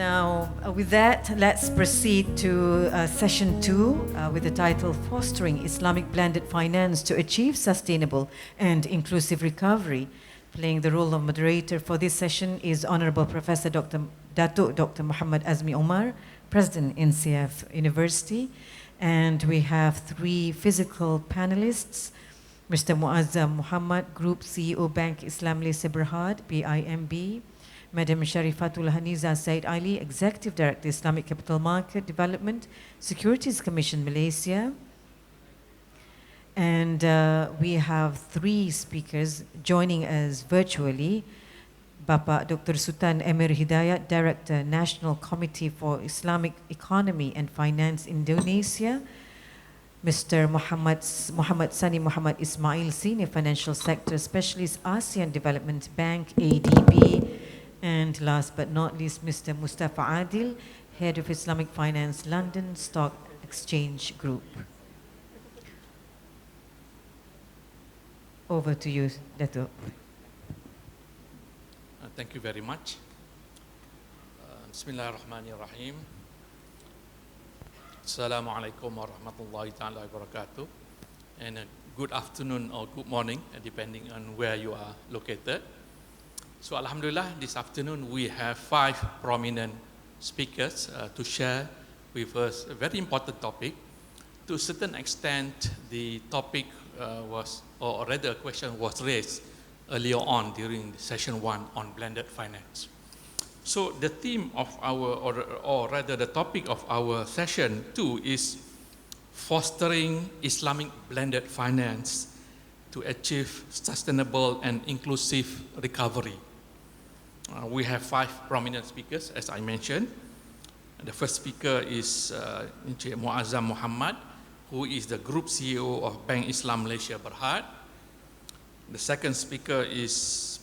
Now, with that, let's proceed to session 2 with the title Fostering Islamic Blended Finance to Achieve Sustainable and Inclusive Recovery. Playing the role of moderator for this session is Honorable Professor Dr. Muhammad Azmi Omar, President, NCF University. And we have 3 physical panelists, Mr. Muazzam Muhammad, Group CEO, Bank Islam Malaysia Berhad, BIMB, Madam Sharifatul Haniza Said Ali, Executive Director, Islamic Capital Market Development, Securities Commission Malaysia. And we have 3 speakers joining us virtually. Bapak Dr. Sultan Emir Hidayat, Director, National Committee for Islamic Economy and Finance Indonesia. Mr. Muhammad Sani Muhammad Ismail, Senior Financial Sector Specialist, ASEAN Development Bank, ADB. And last but not least, Mr. Mustafa Adil, Head of Islamic Finance, London Stock Exchange Group. Over to you, Dato'. Thank you very much. Bismillahirrahmanirrahim. Assalamualaikum warahmatullahi ta'ala wabarakatuh. And good afternoon or good morning, depending on where you are located. So Alhamdulillah, this afternoon we have 5 prominent speakers to share with us a very important topic. To a certain extent, the topic or rather a question was raised earlier on during session 1 on blended finance. So the theme of our, or rather the topic of our session 2 is fostering Islamic blended finance to achieve sustainable and inclusive recovery. We have 5 prominent speakers, as I mentioned. The first speaker is Encik Muazzam Muhammad, who is the Group CEO of Bank Islam Malaysia Berhad. The second speaker is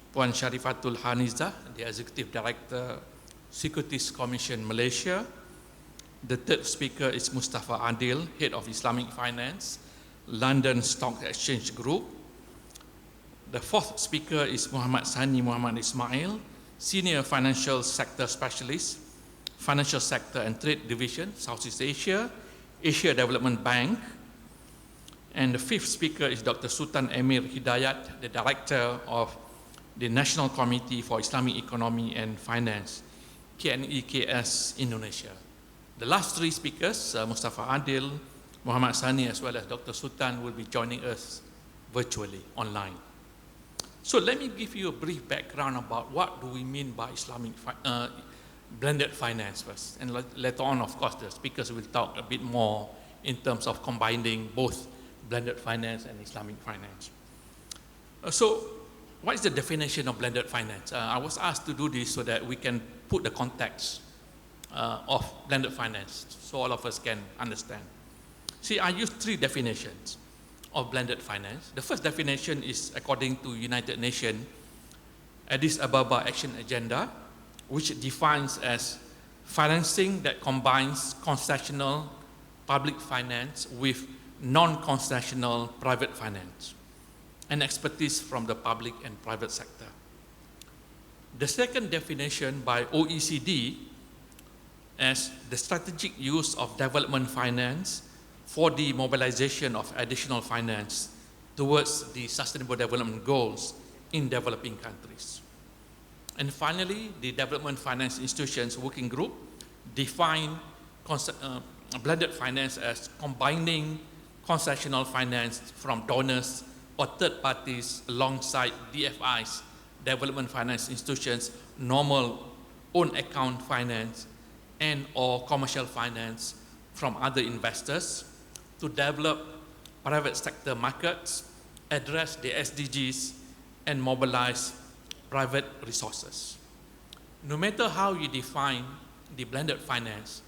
Puan Sharifatul Haniza, the Executive Director, Securities Commission Malaysia. The third speaker is Mustafa Adil, Head of Islamic Finance, London Stock Exchange Group. The fourth speaker is Muhammad Sani Muhammad Ismail, Senior Financial Sector Specialist, Financial Sector and Trade Division, Southeast Asia, Asia Development Bank. And the fifth speaker is Dr. Sultan Emir Hidayat, the Director of the National Committee for Islamic Economy and Finance, KNEKS Indonesia. The last 3 speakers, Mustafa Adil, Muhammad Sani, as well as Dr. Sultan, will be joining us virtually online. So let me give you a brief background about what do we mean by Islamic blended finance first. And later on, of course, the speakers will talk a bit more in terms of combining both blended finance and Islamic finance. So what is the definition of blended finance? I was asked to do this so that we can put the context of blended finance so all of us can understand. See, I used 3 definitions of blended finance. The first definition is according to United Nations Addis Ababa Action Agenda, which defines as financing that combines concessional public finance with non-concessional private finance and expertise from the public and private sector. The second definition by OECD as the strategic use of development finance for the mobilization of additional finance towards the sustainable development goals in developing countries. And finally, the Development Finance Institutions Working Group defined blended finance as combining concessional finance from donors or third parties alongside DFIs, Development Finance Institutions, normal own account finance and or commercial finance from other investors to develop private sector markets, address the SDGs, and mobilize private resources. No matter how you define the blended finance,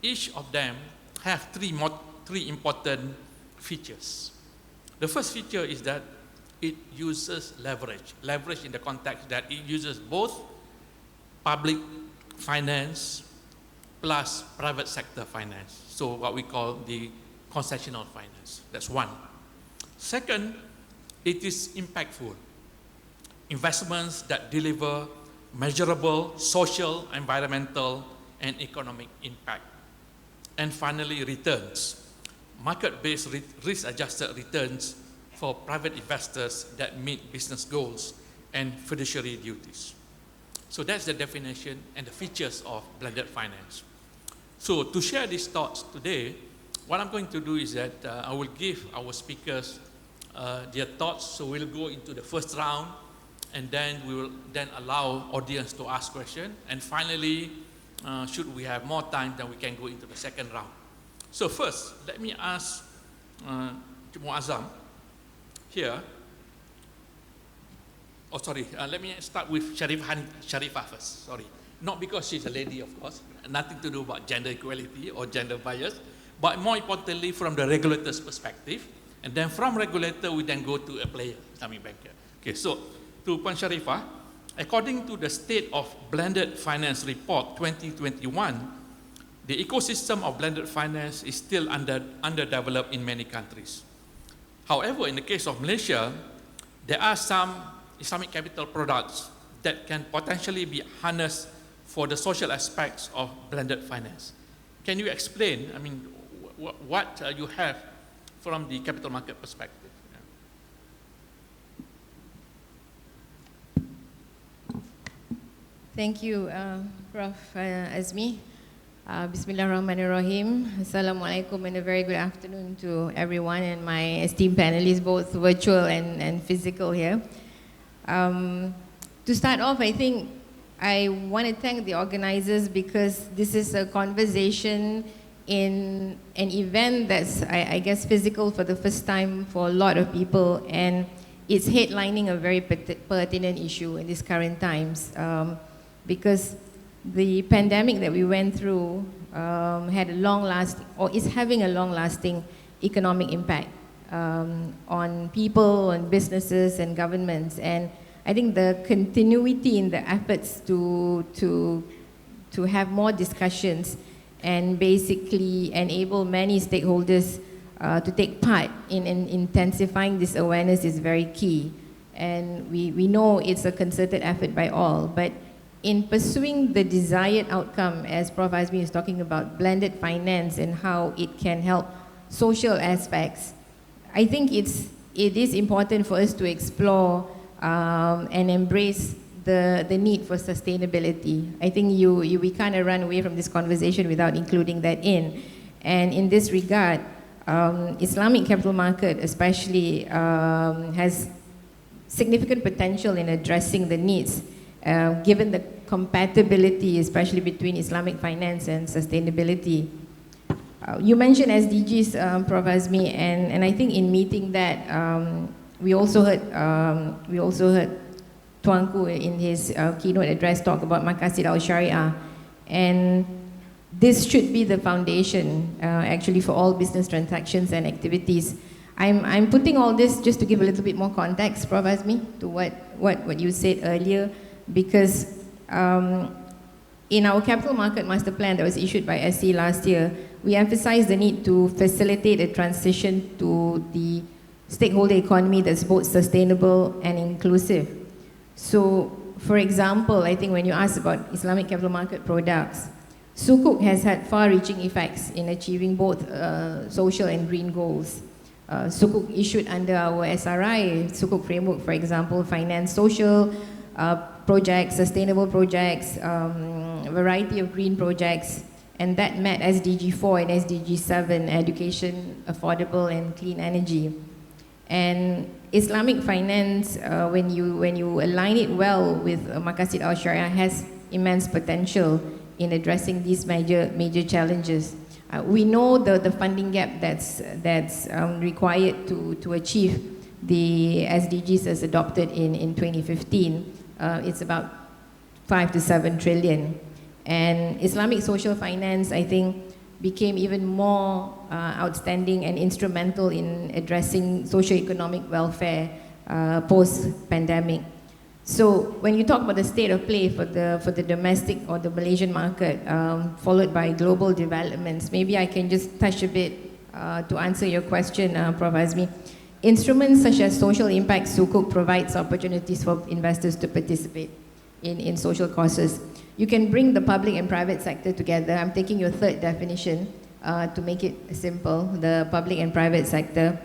each of them have 3 important features. The first feature is that it uses leverage. Leverage in the context that it uses both public finance plus private sector finance. So what we call the concessional finance. That's one. Second, it is impactful. Investments that deliver measurable social, environmental, and economic impact. And finally, returns, market-based risk-adjusted returns for private investors that meet business goals and fiduciary duties. So that's the definition and the features of blended finance. So to share these thoughts today, what I'm going to do is that I will give our speakers their thoughts. So we'll go into the first round, and then we will then allow audience to ask questions. And finally, should we have more time, then we can go into the second round. So first, let me ask Muazzam here. Oh, sorry, let me start with Sharifah first, sorry. Not because she's a lady, of course, nothing to do about gender equality or gender bias, but more importantly from the regulator's perspective. And then from regulator, we then go to a player, Islamic banker. Okay, so to Puan Sharifah, according to the State of Blended Finance Report 2021, the ecosystem of blended finance is still underdeveloped in many countries. However, in the case of Malaysia, there are some Islamic capital products that can potentially be harnessed for the social aspects of blended finance. Can you explain, I mean, what you have from the capital market perspective? Thank you, Prof. Azmi. Bismillahirrahmanirrahim. Assalamualaikum and a very good afternoon to everyone and my esteemed panelists, both virtual and physical here. To start off, I think I want to thank the organizers because this is a conversation in an event that's, I guess, physical for the first time for a lot of people, and it's headlining a very pertinent issue in these current times because the pandemic that we went through had a long-lasting, or is having a long-lasting economic impact on people, on businesses and governments. And I think the continuity in the efforts to have more discussions and basically enable many stakeholders to take part in intensifying this awareness is very key. And we know it's a concerted effort by all, but in pursuing the desired outcome, as Prof. Azmi is talking about, blended finance and how it can help social aspects, I think it is important for us to explore and embrace the need for sustainability. I think we kind of run away from this conversation without including that in. And in this regard, Islamic capital market especially has significant potential in addressing the needs, given the compatibility, especially between Islamic finance and sustainability. You mentioned SDGs, Prof. Azmi, and I think in meeting that, we also heard Tuanku in his keynote address talk about Maqasid al-Sharia, and this should be the foundation actually for all business transactions and activities. I'm putting all this just to give a little bit more context, Prof. Azmi, to what you said earlier, because in our capital market master plan that was issued by SC last year, we emphasized the need to facilitate a transition to the stakeholder economy that's both sustainable and inclusive. So, for example, I think when you ask about Islamic capital market products, Sukuk has had far-reaching effects in achieving both social and green goals. Sukuk issued under our SRI, Sukuk framework, for example, finance social projects, sustainable projects, variety of green projects, and that met SDG 4 and SDG 7, education, affordable and clean energy. And Islamic finance, when you align it well with Maqasid al-Sharia, has immense potential in addressing these major challenges. We know the funding gap that's required to achieve the SDGs as adopted in 2015. It's about 5 to 7 trillion. And Islamic social finance, I think, became even more outstanding and instrumental in addressing socio-economic welfare post-pandemic. So when you talk about the state of play for the domestic or the Malaysian market, followed by global developments, maybe I can just touch a bit to answer your question, Prof. Azmi. Instruments such as social impact Sukuk provides opportunities for investors to participate. in social causes. You can bring the public and private sector together. I'm taking your third definition to make it simple, the public and private sector.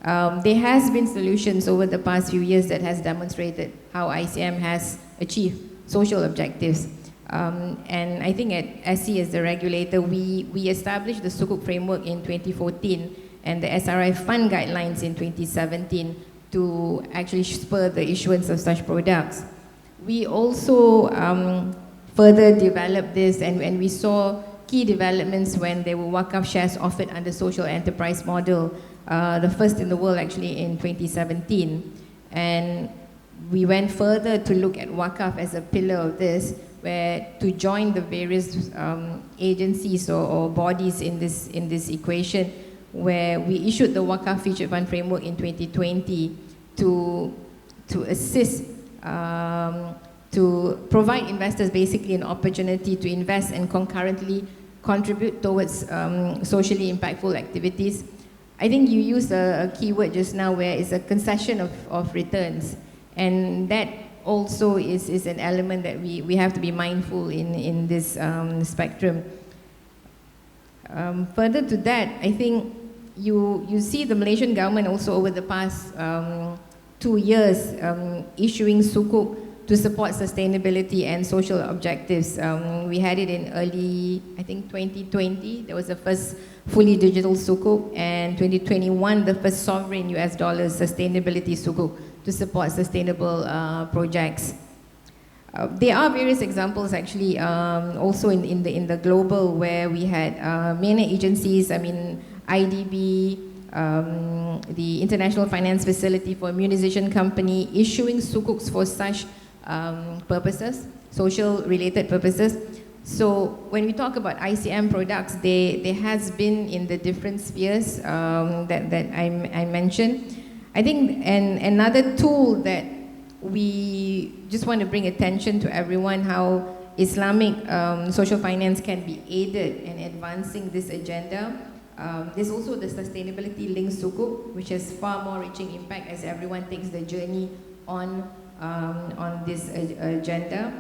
There has been solutions over the past few years that has demonstrated how ICM has achieved social objectives. And I think at SC as the regulator, we established the Sukuk framework in 2014 and the SRI fund guidelines in 2017 to actually spur the issuance of such products. We also further developed this, and we saw key developments when there were Waqaf shares offered under social enterprise model, the first in the world actually in 2017. And we went further to look at Waqaf as a pillar of this, where to join the various agencies or bodies in this equation, where we issued the Waqaf Featured Fund Framework in 2020 to assist, to provide investors basically an opportunity to invest and concurrently contribute towards socially impactful activities. I think you used a keyword just now where it's a concession of returns, and that also is an element that we have to be mindful in this spectrum. Further to that, I think you see the Malaysian government also over the past 2 years issuing sukuk to support sustainability and social objectives. We had it in early, I think 2020, there was the first fully digital sukuk, and 2021, the first sovereign US dollars sustainability sukuk to support sustainable projects. There are various examples actually also in the global where we had many agencies, I mean IDB, the International Finance Facility for Immunization Company issuing sukuks for such purposes, social related purposes. So when we talk about ICM products, there has been in the different spheres that I mentioned. I think another tool that we just want to bring attention to everyone, how Islamic social finance can be aided in advancing this agenda. There's also the sustainability linked sukuk, which has far more reaching impact as everyone takes the journey on this agenda.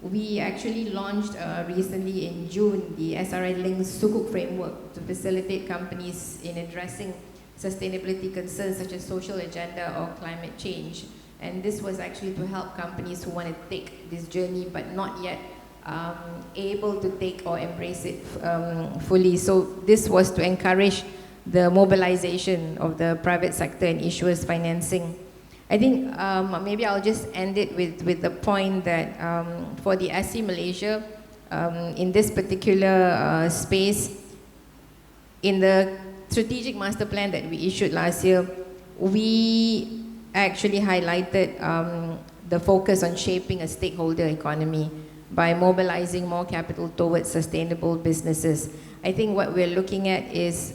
We actually launched recently in June the SRI linked sukuk framework to facilitate companies in addressing sustainability concerns such as social agenda or climate change. And this was actually to help companies who want to take this journey but not yet able to take or embrace it fully. So this was to encourage the mobilization of the private sector and issuers financing. I think maybe I'll just end it with the point that for the SC Malaysia, in this particular space, in the strategic master plan that we issued last year, we actually highlighted the focus on shaping a stakeholder economy by mobilizing more capital towards sustainable businesses. I think what we're looking at is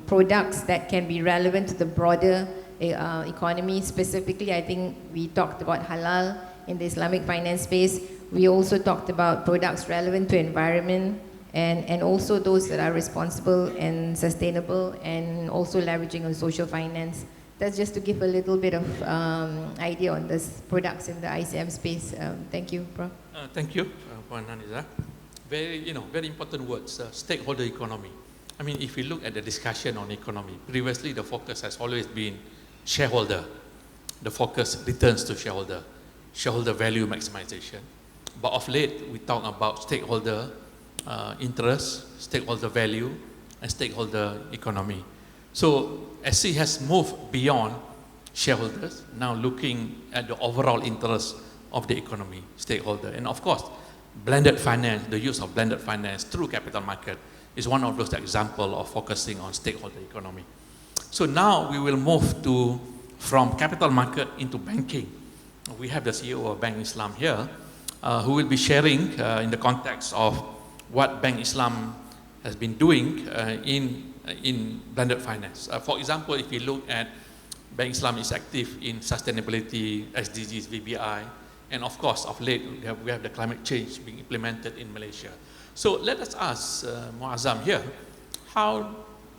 products that can be relevant to the broader economy. Specifically, I think we talked about halal in the Islamic finance space. We also talked about products relevant to environment and also those that are responsible and sustainable, and also leveraging on social finance. That's just to give a little bit of idea on the products in the ICM space. Thank you, Prof. Thank you, Puan Haniza. Very important words, stakeholder economy. I mean, if we look at the discussion on economy, previously the focus has always been shareholder. The focus returns to shareholder value maximization. But of late, we talk about stakeholder interest, stakeholder value, and stakeholder economy. So SC has moved beyond shareholders, now looking at the overall interest of the economy, stakeholder. And of course, blended finance, the use of blended finance through capital market is one of those examples of focusing on stakeholder economy. So now we will move from capital market into banking. We have the CEO of Bank Islam here, who will be sharing in the context of what Bank Islam has been doing in blended finance. For example, if you look at Bank Islam is active in sustainability, SDGs, VBI, and of course, of late, we have the climate change being implemented in Malaysia. So let us ask Muazzam here,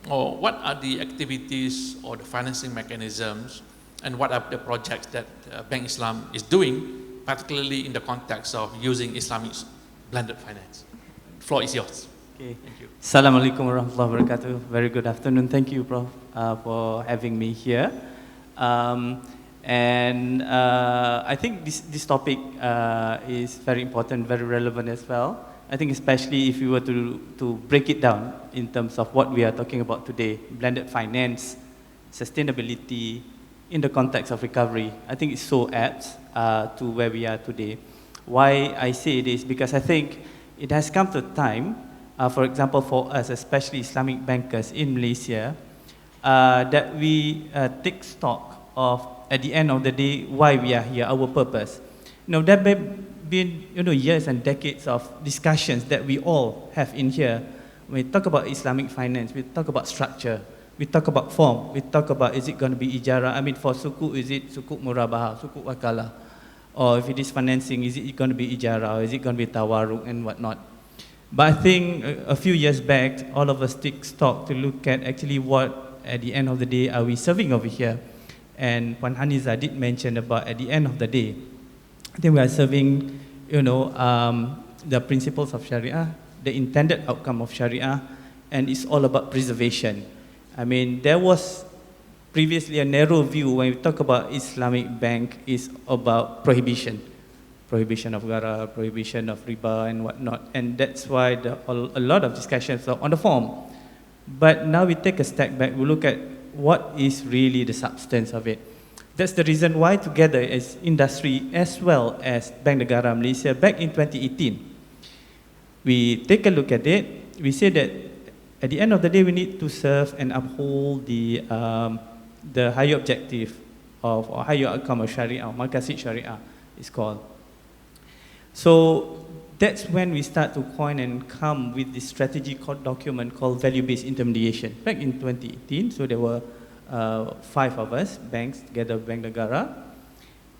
what are the activities or the financing mechanisms, and what are the projects that Bank Islam is doing particularly in the context of using Islamic blended finance. The floor is yours. Okay. Thank you. Assalamualaikum warahmatullahi wabarakatuh. Very good afternoon. Thank you, Prof, for having me here. I think this topic is very important, very relevant as well. I think especially if you were to break it down in terms of what we are talking about today, blended finance, sustainability, in the context of recovery, I think it's so apt to where we are today. Why I say it is because I think it has come to a time, for example, for us, especially Islamic bankers in Malaysia, that we take stock of, at the end of the day, why we are here, our purpose. There may been years and decades of discussions that we all have in here. When we talk about Islamic finance, we talk about structure, we talk about form, we talk about is it going to be ijara, I mean for sukuk, is it sukuk murabaha, sukuk wakalah, or if it is financing, is it going to be ijara, or is it going to be tawaruk and whatnot. But I think a few years back, all of us take stock to look at actually what, at the end of the day, are we serving over here. And Puan Haniza did mention about at the end of the day, I think we are serving, the principles of Sharia, the intended outcome of Sharia, and it's all about preservation. I mean, there was previously a narrow view when we talk about Islamic bank is about prohibition of ghara, prohibition of riba and whatnot, and that's why a lot of discussions are on the form. But now we take a step back, we look at what is really the substance of it. That's the reason why together as industry as well as Bank Negara Malaysia back in 2018, we take a look at it, we say that at the end of the day we need to serve and uphold the higher objective of, or higher outcome of Sharia, or Maqasid Sharia is called. So that's when we start to coin and come with this strategy document called value-based intermediation back in 2018. So there were 5 of us, banks together, Bank Negara.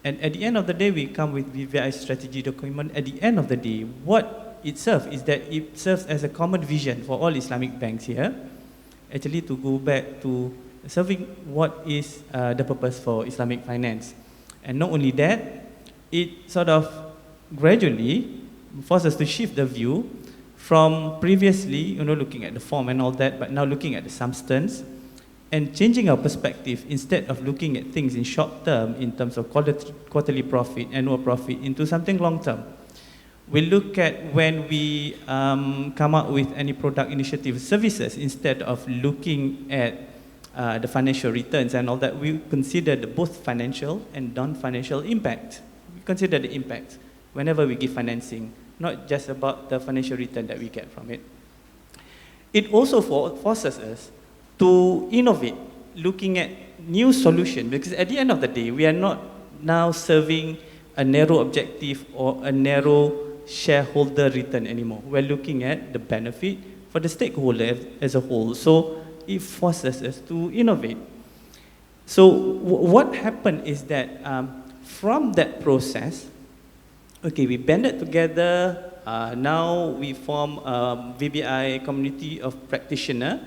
And at the end of the day, we come with VVI strategy document. At the end of the day, what it serves is that it serves as a common vision for all Islamic banks here, actually to go back to serving what is the purpose for Islamic finance. And not only that, it sort of gradually forces us to shift the view from previously, looking at the form and all that, but now looking at the substance and changing our perspective. Instead of looking at things in short term in terms of quarterly profit, annual profit, into something long term. We look at when we come up with any product initiative services, instead of looking at the financial returns and all that, we consider both financial and non-financial impact. We consider the impact whenever we give financing, not just about the financial return that we get from it. It also forces us to innovate, looking at new solutions, because at the end of the day, we are not now serving a narrow objective or a narrow shareholder return anymore. We're looking at the benefit for the stakeholder as a whole. So it forces us to innovate. So what happened is that from that process, okay, we banded together. Now we form a VBI community of practitioners,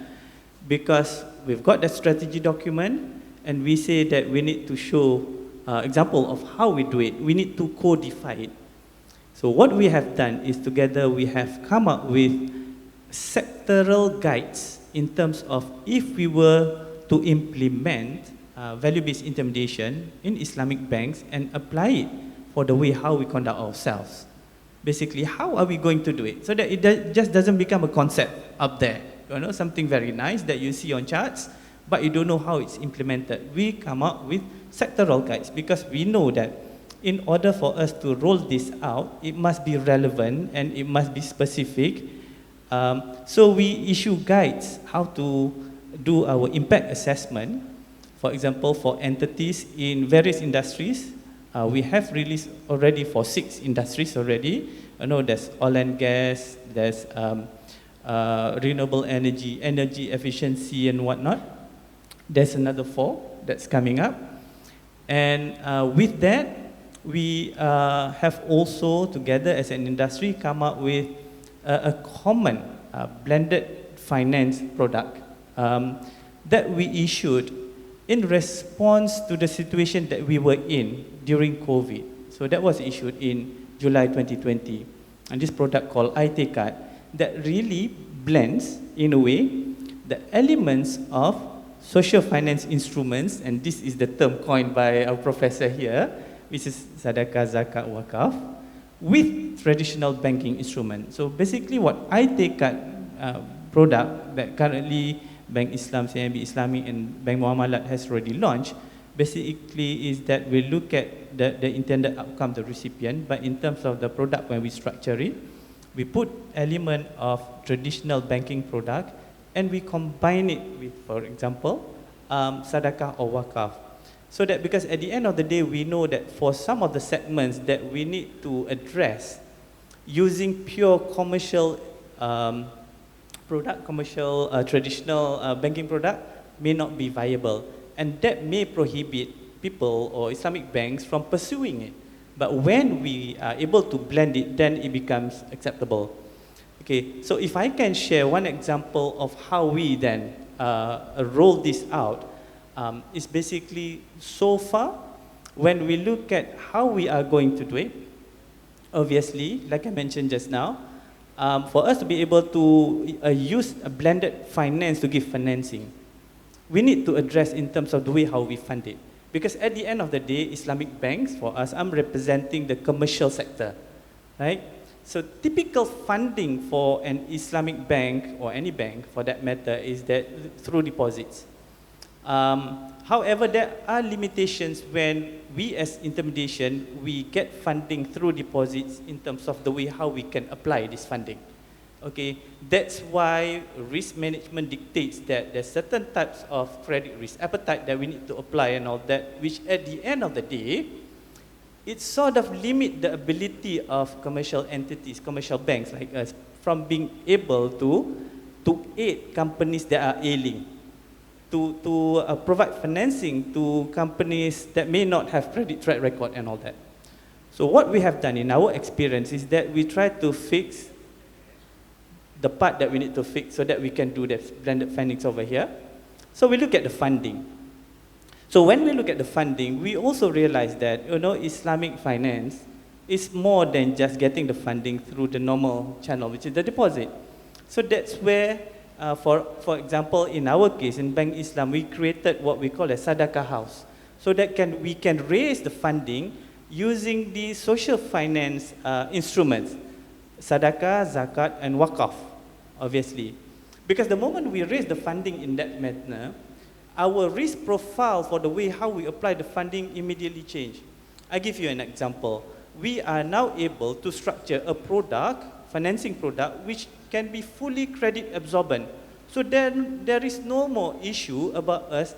because we've got that strategy document, and we say that we need to show example of how we do it. We need to codify it. So what we have done is together we have come up with sectoral guides in terms of if we were to implement value-based intermediation in Islamic banks and apply it for the way how we conduct ourselves. Basically, how are we going to do it? So that it just doesn't become a concept up there. Something very nice that you see on charts, but you don't know how it's implemented. We come up with sectoral guides because we know that in order for us to roll this out, it must be relevant and it must be specific. So we issue guides how to do our impact assessment. For example, for entities in various industries, we have released already for 6 industries already. There's oil and gas, there's renewable energy, energy efficiency and whatnot. There's another 4 that's coming up. And with that, we have also together as an industry come up with a common blended finance product that we issued in response to the situation that we were in during COVID. So that was issued in July 2020. And this product called IT card that really blends, in a way, the elements of social finance instruments, and this is the term coined by our professor here, which is Sadaqah, Zakat, Wakaf, with traditional banking instruments. So basically what IT card product that currently Bank Islam, CIMB Islamic and Bank Muamalat has already launched, basically is that we look at the intended outcome, the recipient, but in terms of the product, when we structure it, we put element of traditional banking product and we combine it with, for example, sadaqah or wakaf. So that, because at the end of the day, we know that for some of the segments that we need to address, using pure commercial product, traditional banking product may not be viable. And that may prohibit people or Islamic banks from pursuing it. But when we are able to blend it, then it becomes acceptable. Okay, so if I can share one example of how we then roll this out, is basically so far, when we look at how we are going to do it, obviously, like I mentioned just now, for us to be able to use a blended finance to give financing, we need to address in terms of the way how we fund it. Because at the end of the day, Islamic banks, for us, I'm representing the commercial sector, right? So typical funding for an Islamic bank, or any bank for that matter, is that through deposits. However, there are limitations when we as intermediation, we get funding through deposits in terms of the way how we can apply this funding. Okay, that's why risk management dictates that there's certain types of credit risk appetite that we need to apply and all that, which at the end of the day, it sort of limit the ability of commercial entities, commercial banks like us, from being able to aid companies that are ailing, to provide financing to companies that may not have credit track record and all that. So what we have done in our experience is that we try to fix the part that we need to fix so that we can do the blended findings over here. So we look at the funding. So when we look at the funding, we also realize that, Islamic finance is more than just getting the funding through the normal channel, which is the deposit. So that's where, for example, in our case, in Bank Islam, we created what we call a Sadaqah house. So that we can raise the funding using the social finance instruments, Sadaqah, Zakat, and Wakaf, obviously. Because the moment we raise the funding in that manner, our risk profile for the way how we apply the funding immediately change. I give you an example. We are now able to structure a product, financing product, which can be fully credit absorbent. So then there is no more issue about us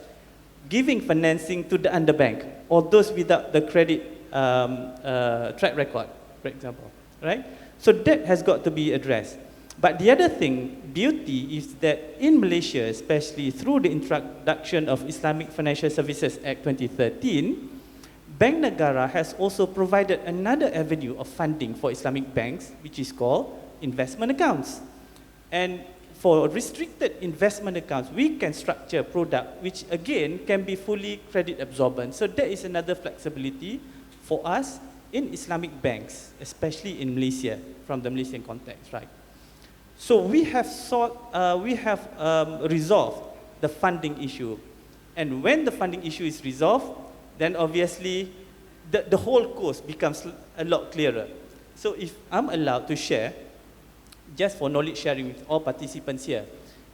giving financing to the underbank or those without the credit track record, for example, right? So that has got to be addressed. But the other thing, beauty, is that in Malaysia, especially through the introduction of Islamic Financial Services Act 2013, Bank Negara has also provided another avenue of funding for Islamic banks, which is called investment accounts. And for restricted investment accounts, we can structure a product which again can be fully credit absorbent. So that is another flexibility for us in Islamic banks, especially in Malaysia, from the Malaysian context, right? So we have resolved the funding issue. And when the funding issue is resolved, then obviously the whole course becomes a lot clearer. So if I'm allowed to share, just for knowledge sharing with all participants here,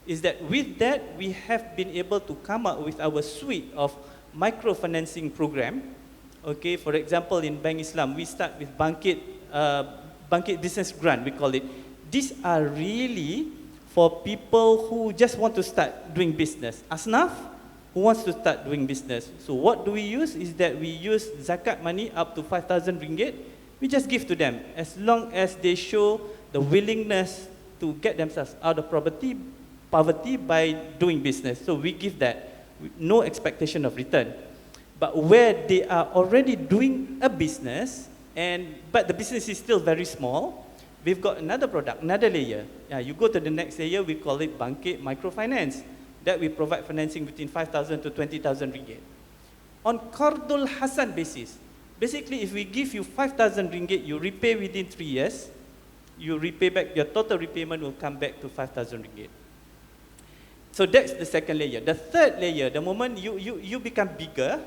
is that with that, we have been able to come up with our suite of microfinancing program. Okay, for example, in Bank Islam, we start with Bangkit Business Grant, we call it. These are really for people who just want to start doing business. Asnaf, who wants to start doing business. So what do we use is that we use zakat money up to 5,000 ringgit. We just give to them as long as they show the willingness to get themselves out of poverty by doing business. So we give that with no expectation of return. But where they are already doing a business, but the business is still very small, we've got another product, another layer. You go to the next layer, we call it Bangkit Microfinance. That we provide financing between 5,000 to 20,000 ringgit. On Qardul Hasan basis, Basically, if we give you 5,000 ringgit, you repay within 3 years, you repay back, your total repayment will come back to 5,000 ringgit. So that's the second layer. The third layer, the moment you become bigger,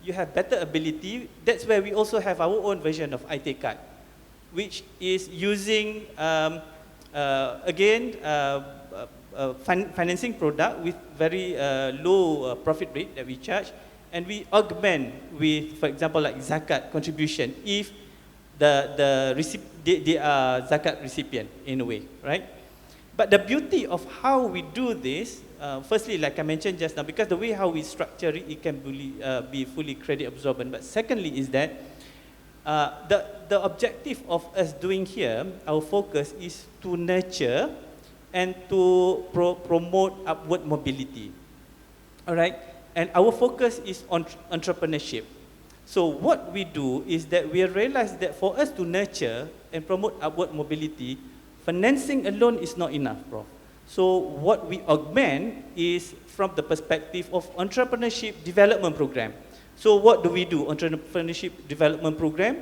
you have better ability, that's where we also have our own version of IT card, which is using, financing product with very low profit rate that we charge, and we augment with, for example, like zakat contribution, if they are zakat recipient in a way, right? But the beauty of how we do this, firstly, like I mentioned just now, because the way how we structure it, it can be fully credit absorbent. But secondly is that the objective of us doing here, our focus is to nurture and to promote upward mobility, all right? And our focus is on entrepreneurship. So what we do is that we realize that for us to nurture and promote upward mobility, financing alone is not enough, Prof. So what we augment is from the perspective of entrepreneurship development program. So what do we do? Entrepreneurship development program.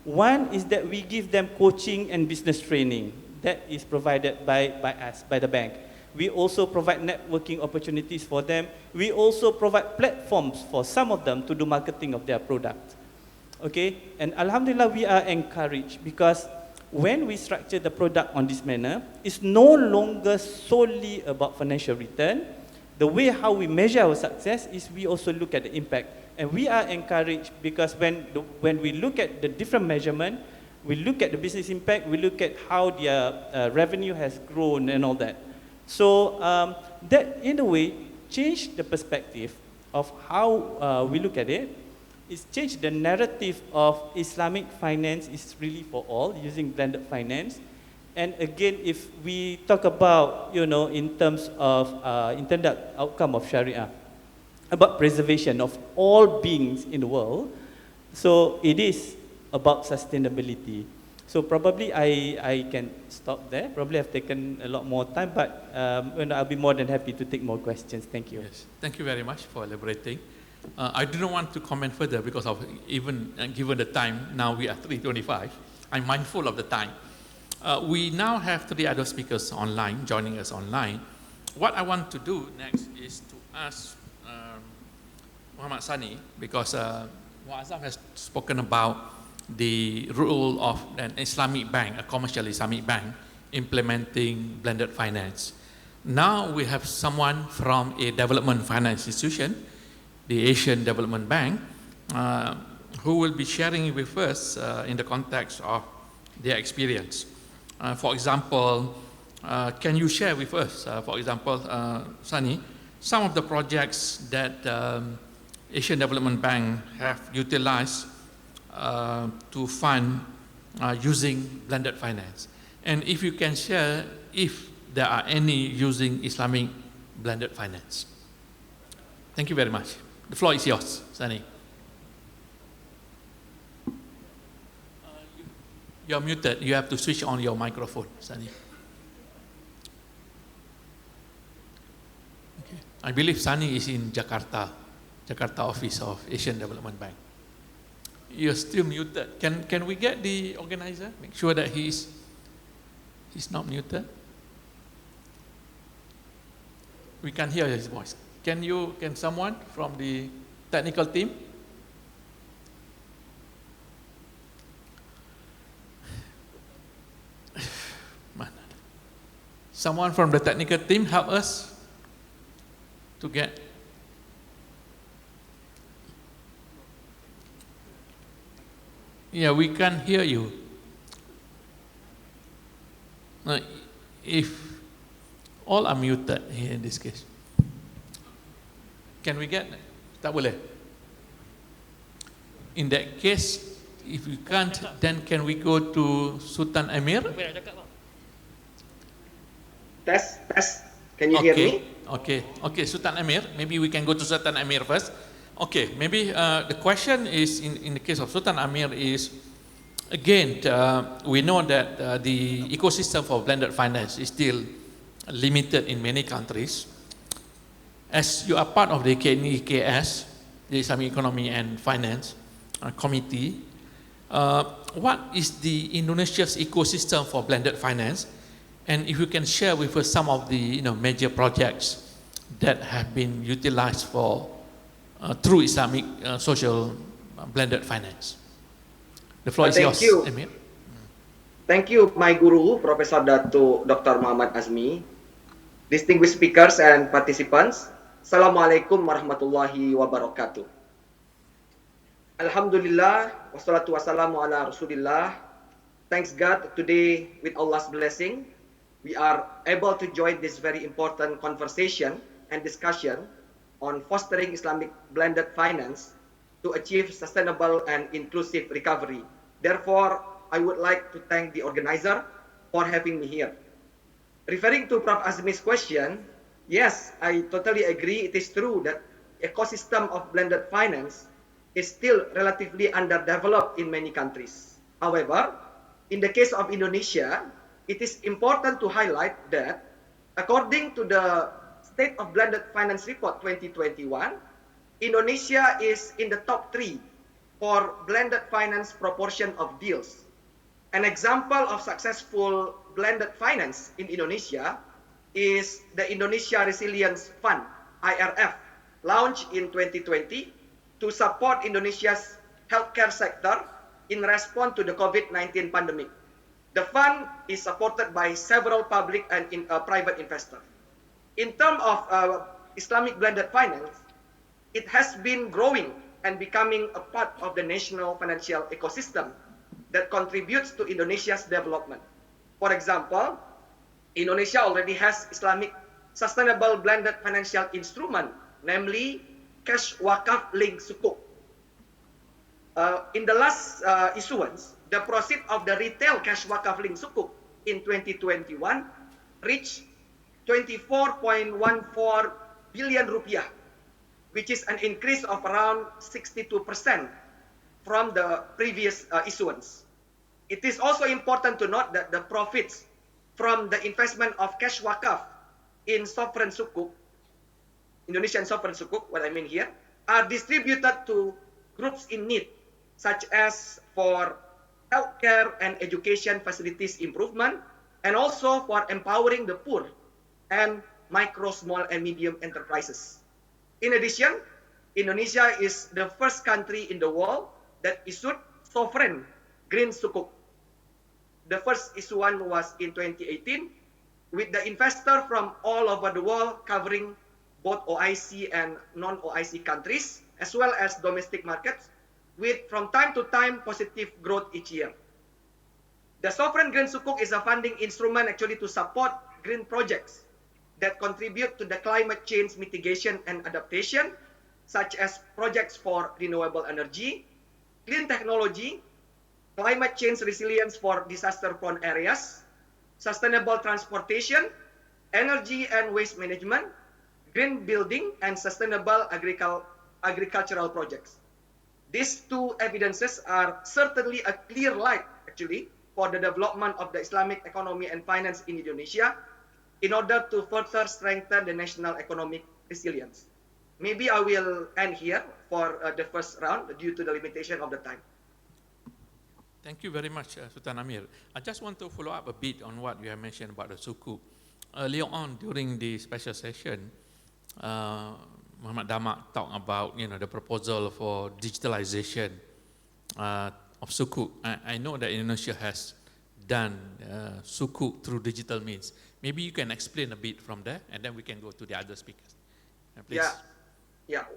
One is that we give them coaching and business training. That is provided by us, by the bank. We also provide networking opportunities for them. We also provide platforms for some of them to do marketing of their product. Okay, and Alhamdulillah, we are encouraged because when we structure the product on this manner, it's no longer solely about financial return. The way how we measure our success is we also look at the impact. And we are encouraged because when we look at the different measurement, we look at the business impact, we look at how their revenue has grown and all that. So that in a way changed the perspective of how we look at it. It's changed the narrative of Islamic finance is really for all, using blended finance. And again, if we talk about, you know, in terms of intended outcome of Sharia, about preservation of all beings in the world, so it is about sustainability. So probably I can stop there. Probably I've taken a lot more time, but I'll be more than happy to take more questions. Thank you. Yes, thank you very much for elaborating. I do not want to comment further because of even given the time, now we are 3:25. I'm mindful of the time. We now have 3 other speakers online, joining us online. What I want to do next is to ask Muhammad Sani, because Muazzam has spoken about the role of an Islamic bank, a commercial Islamic bank, implementing blended finance. Now we have someone from a development finance institution, the Asian Development Bank, who will be sharing with us in the context of their experience. For example, can you share with us, for example, Sani, some of the projects that Asian Development Bank have utilized to fund using blended finance? And if you can share if there are any using Islamic blended finance. Thank you very much. The floor is yours, Sani. You're muted. You have to switch on your microphone, Sani. Okay. I believe Sani is in Jakarta office of Asian Development Bank. You're still muted. Can we get the organizer? Make sure that he's not muted. We can hear his voice. Can someone from the technical team? Someone from the technical team help us to get. Yeah, we can hear you. If all are muted here in this case. Can we get? Tak boleh. In that case, if we can't, then can we go to Sultan Amir? Test. Can you hear me? Okay, Sultan Amir. Maybe we can go to Sultan Amir first. Okay, maybe the question is, in the case of Sultan Amir is, again, we know that the ecosystem for blended finance is still limited in many countries. As you are part of the EKS, the Islamic Economy and Finance, committee, what is the Indonesia's ecosystem for blended finance? And if you can share with us some of the major projects that have been utilized for through Islamic social blended finance. The floor is yours, Thank you. Emir. Thank you, my guru, Professor Dato Dr. Muhammad Azmi, distinguished speakers and participants. Assalamualaikum warahmatullahi wabarakatuh. Alhamdulillah, wassalatu wassalamu ala rasulillah. Thanks God, today with Allah's blessing, we are able to join this very important conversation and discussion on fostering Islamic blended finance to achieve sustainable and inclusive recovery. Therefore, I would like to thank the organizer for having me here. Referring to Prof. Azmi's question, yes, I totally agree. It is true that ecosystem of blended finance is still relatively underdeveloped in many countries. However, in the case of Indonesia, it is important to highlight that according to the State of Blended Finance Report 2021, Indonesia is in the top 3 for blended finance proportion of deals. An example of successful blended finance in Indonesia is the Indonesia Resilience Fund, IRF, launched in 2020 to support Indonesia's healthcare sector in response to the COVID-19 pandemic. The fund is supported by several public and private investors. In terms of Islamic blended finance, it has been growing and becoming a part of the national financial ecosystem that contributes to Indonesia's development. For example, Indonesia already has Islamic sustainable blended financial instrument, namely cash wakaf link sukuk. In the last issuance, the proceeds of the retail cash wakaf link sukuk in 2021 reached 24.14 billion rupiah, which is an increase of around 62% from the previous issuance. It is also important to note that the profits from the investment of cash wakaf in sovereign sukuk, Indonesian sovereign sukuk, what I mean here, are distributed to groups in need, such as for healthcare and education facilities improvement, and also for empowering the poor and micro, small, and medium enterprises. In addition, Indonesia is the first country in the world that issued sovereign green sukuk. The first issuance was in 2018, with the investor from all over the world covering both OIC and non-OIC countries, as well as domestic markets, with from time to time positive growth each year. The sovereign green sukuk is a funding instrument actually to support green projects that contribute to the climate change mitigation and adaptation, such as projects for renewable energy, clean technology, climate change resilience for disaster-prone areas, sustainable transportation, energy and waste management, green building, and sustainable agricultural projects. These two evidences are certainly a clear light, actually, for the development of the Islamic economy and finance in Indonesia in order to further strengthen the national economic resilience. Maybe I will end here for the first round due to the limitation of the time. Thank you very much, Sultan Amir. I just want to follow up a bit on what you have mentioned about the sukuk. Earlier on during the special session, Muhammad Damak talked about the proposal for digitalization of sukuk. I know that Indonesia has done sukuk through digital means. Maybe you can explain a bit from there, and then we can go to the other speakers. Please. Yeah.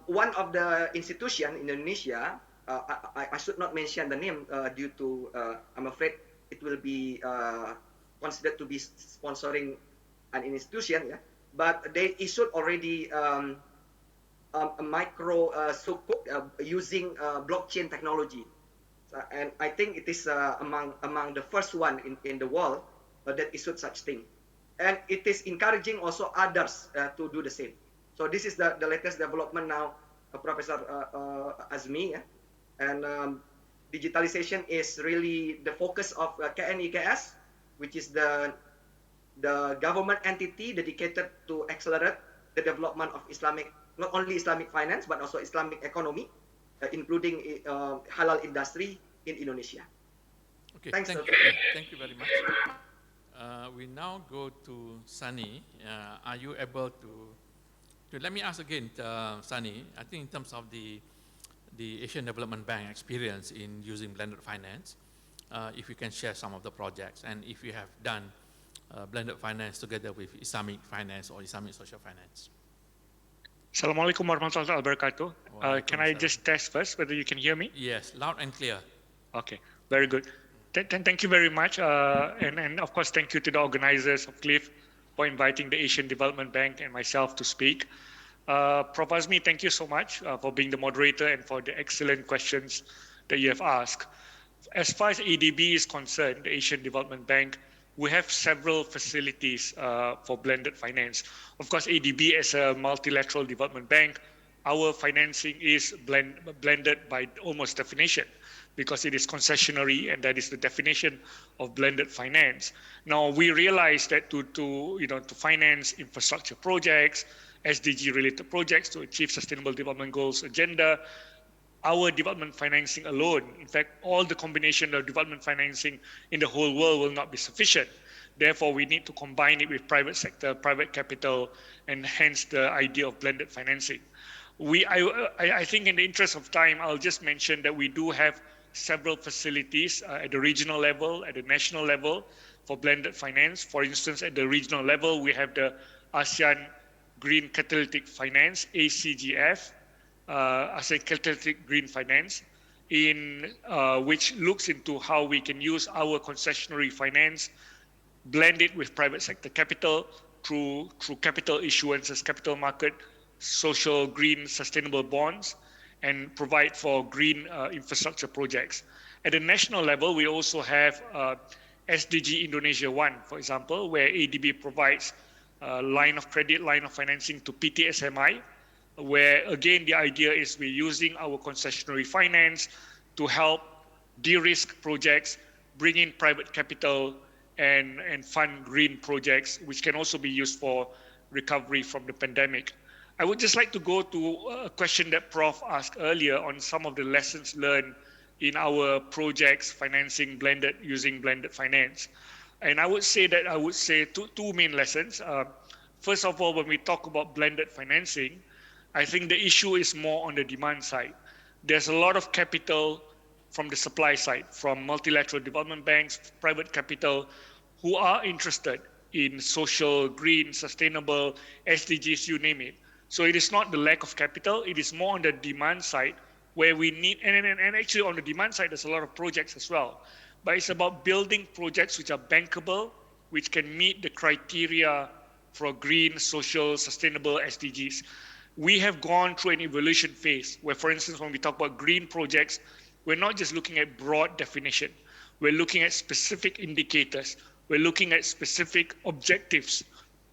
One of the institution in Indonesia, I should not mention the name due to I'm afraid it will be considered to be sponsoring an institution. Yeah, but they issued already a micro sukuk using blockchain technology, and I think it is among the first one in the world that issued such thing, and it is encouraging also others to do the same. So this is the latest development now, Professor Azmi. Yeah? And digitalization is really the focus of KNIKS, which is the government entity dedicated to accelerate the development of Islamic, not only Islamic finance, but also Islamic economy. including halal industry in Indonesia. Okay, Thanks, thank Dr. you. Thank you very much. We now go to Sunny. Are you able to let me ask again, Sunny, I think in terms of the Asian Development Bank experience in using blended finance, if you can share some of the projects and if you have done blended finance together with Islamic finance or Islamic social finance. Assalamualaikum warahmatullahi wabarakatuh. Can I just test first whether you can hear me? Yes, loud and clear. Okay, very good. Thank you very much. And of course, thank you to the organizers of Kliff for inviting the Asian Development Bank and myself to speak. Prof. Azmi, thank you so much for being the moderator and for the excellent questions that you have asked. As far as ADB is concerned, the Asian Development Bank, we have several facilities for blended finance. Of course, ADB as a multilateral development bank, our financing is blended by almost definition, because it is concessionary, and that is the definition of blended finance. Now, we realize that to finance infrastructure projects, SDG-related projects to achieve Sustainable Development Goals agenda, our development financing alone, in fact, all the combination of development financing in the whole world will not be sufficient. Therefore, we need to combine it with private sector, private capital, and hence the idea of blended financing. I think in the interest of time, I'll just mention that we do have several facilities at the regional level, at the national level for blended finance. For instance, at the regional level, we have the ASEAN Green Catalytic Finance, ACGF, ASEAN Catalytic Green Finance, which looks into how we can use our concessionary finance, blend it with private sector capital through capital issuances, capital market, social, green, sustainable bonds, and provide for green infrastructure projects. At the national level, we also have SDG Indonesia 1, for example, where ADB provides line of credit, line of financing to PTSMI, where again, the idea is we're using our concessionary finance to help de-risk projects, bring in private capital, and fund green projects, which can also be used for recovery from the pandemic. I would just like to go to a question that Prof asked earlier on some of the lessons learned in our projects financing using blended finance. And I would say two main lessons. First of all, when we talk about blended financing, I think the issue is more on the demand side. There's a lot of capital from the supply side, from multilateral development banks, private capital, who are interested in social, green, sustainable, SDGs, you name it. So it is not the lack of capital, it is more on the demand side where we need, and actually on the demand side, there's a lot of projects as well. But it's about building projects which are bankable, which can meet the criteria for green, social, sustainable SDGs. We have gone through an evolution phase where, for instance, when we talk about green projects, we're not just looking at broad definition. We're looking at specific indicators. We're looking at specific objectives.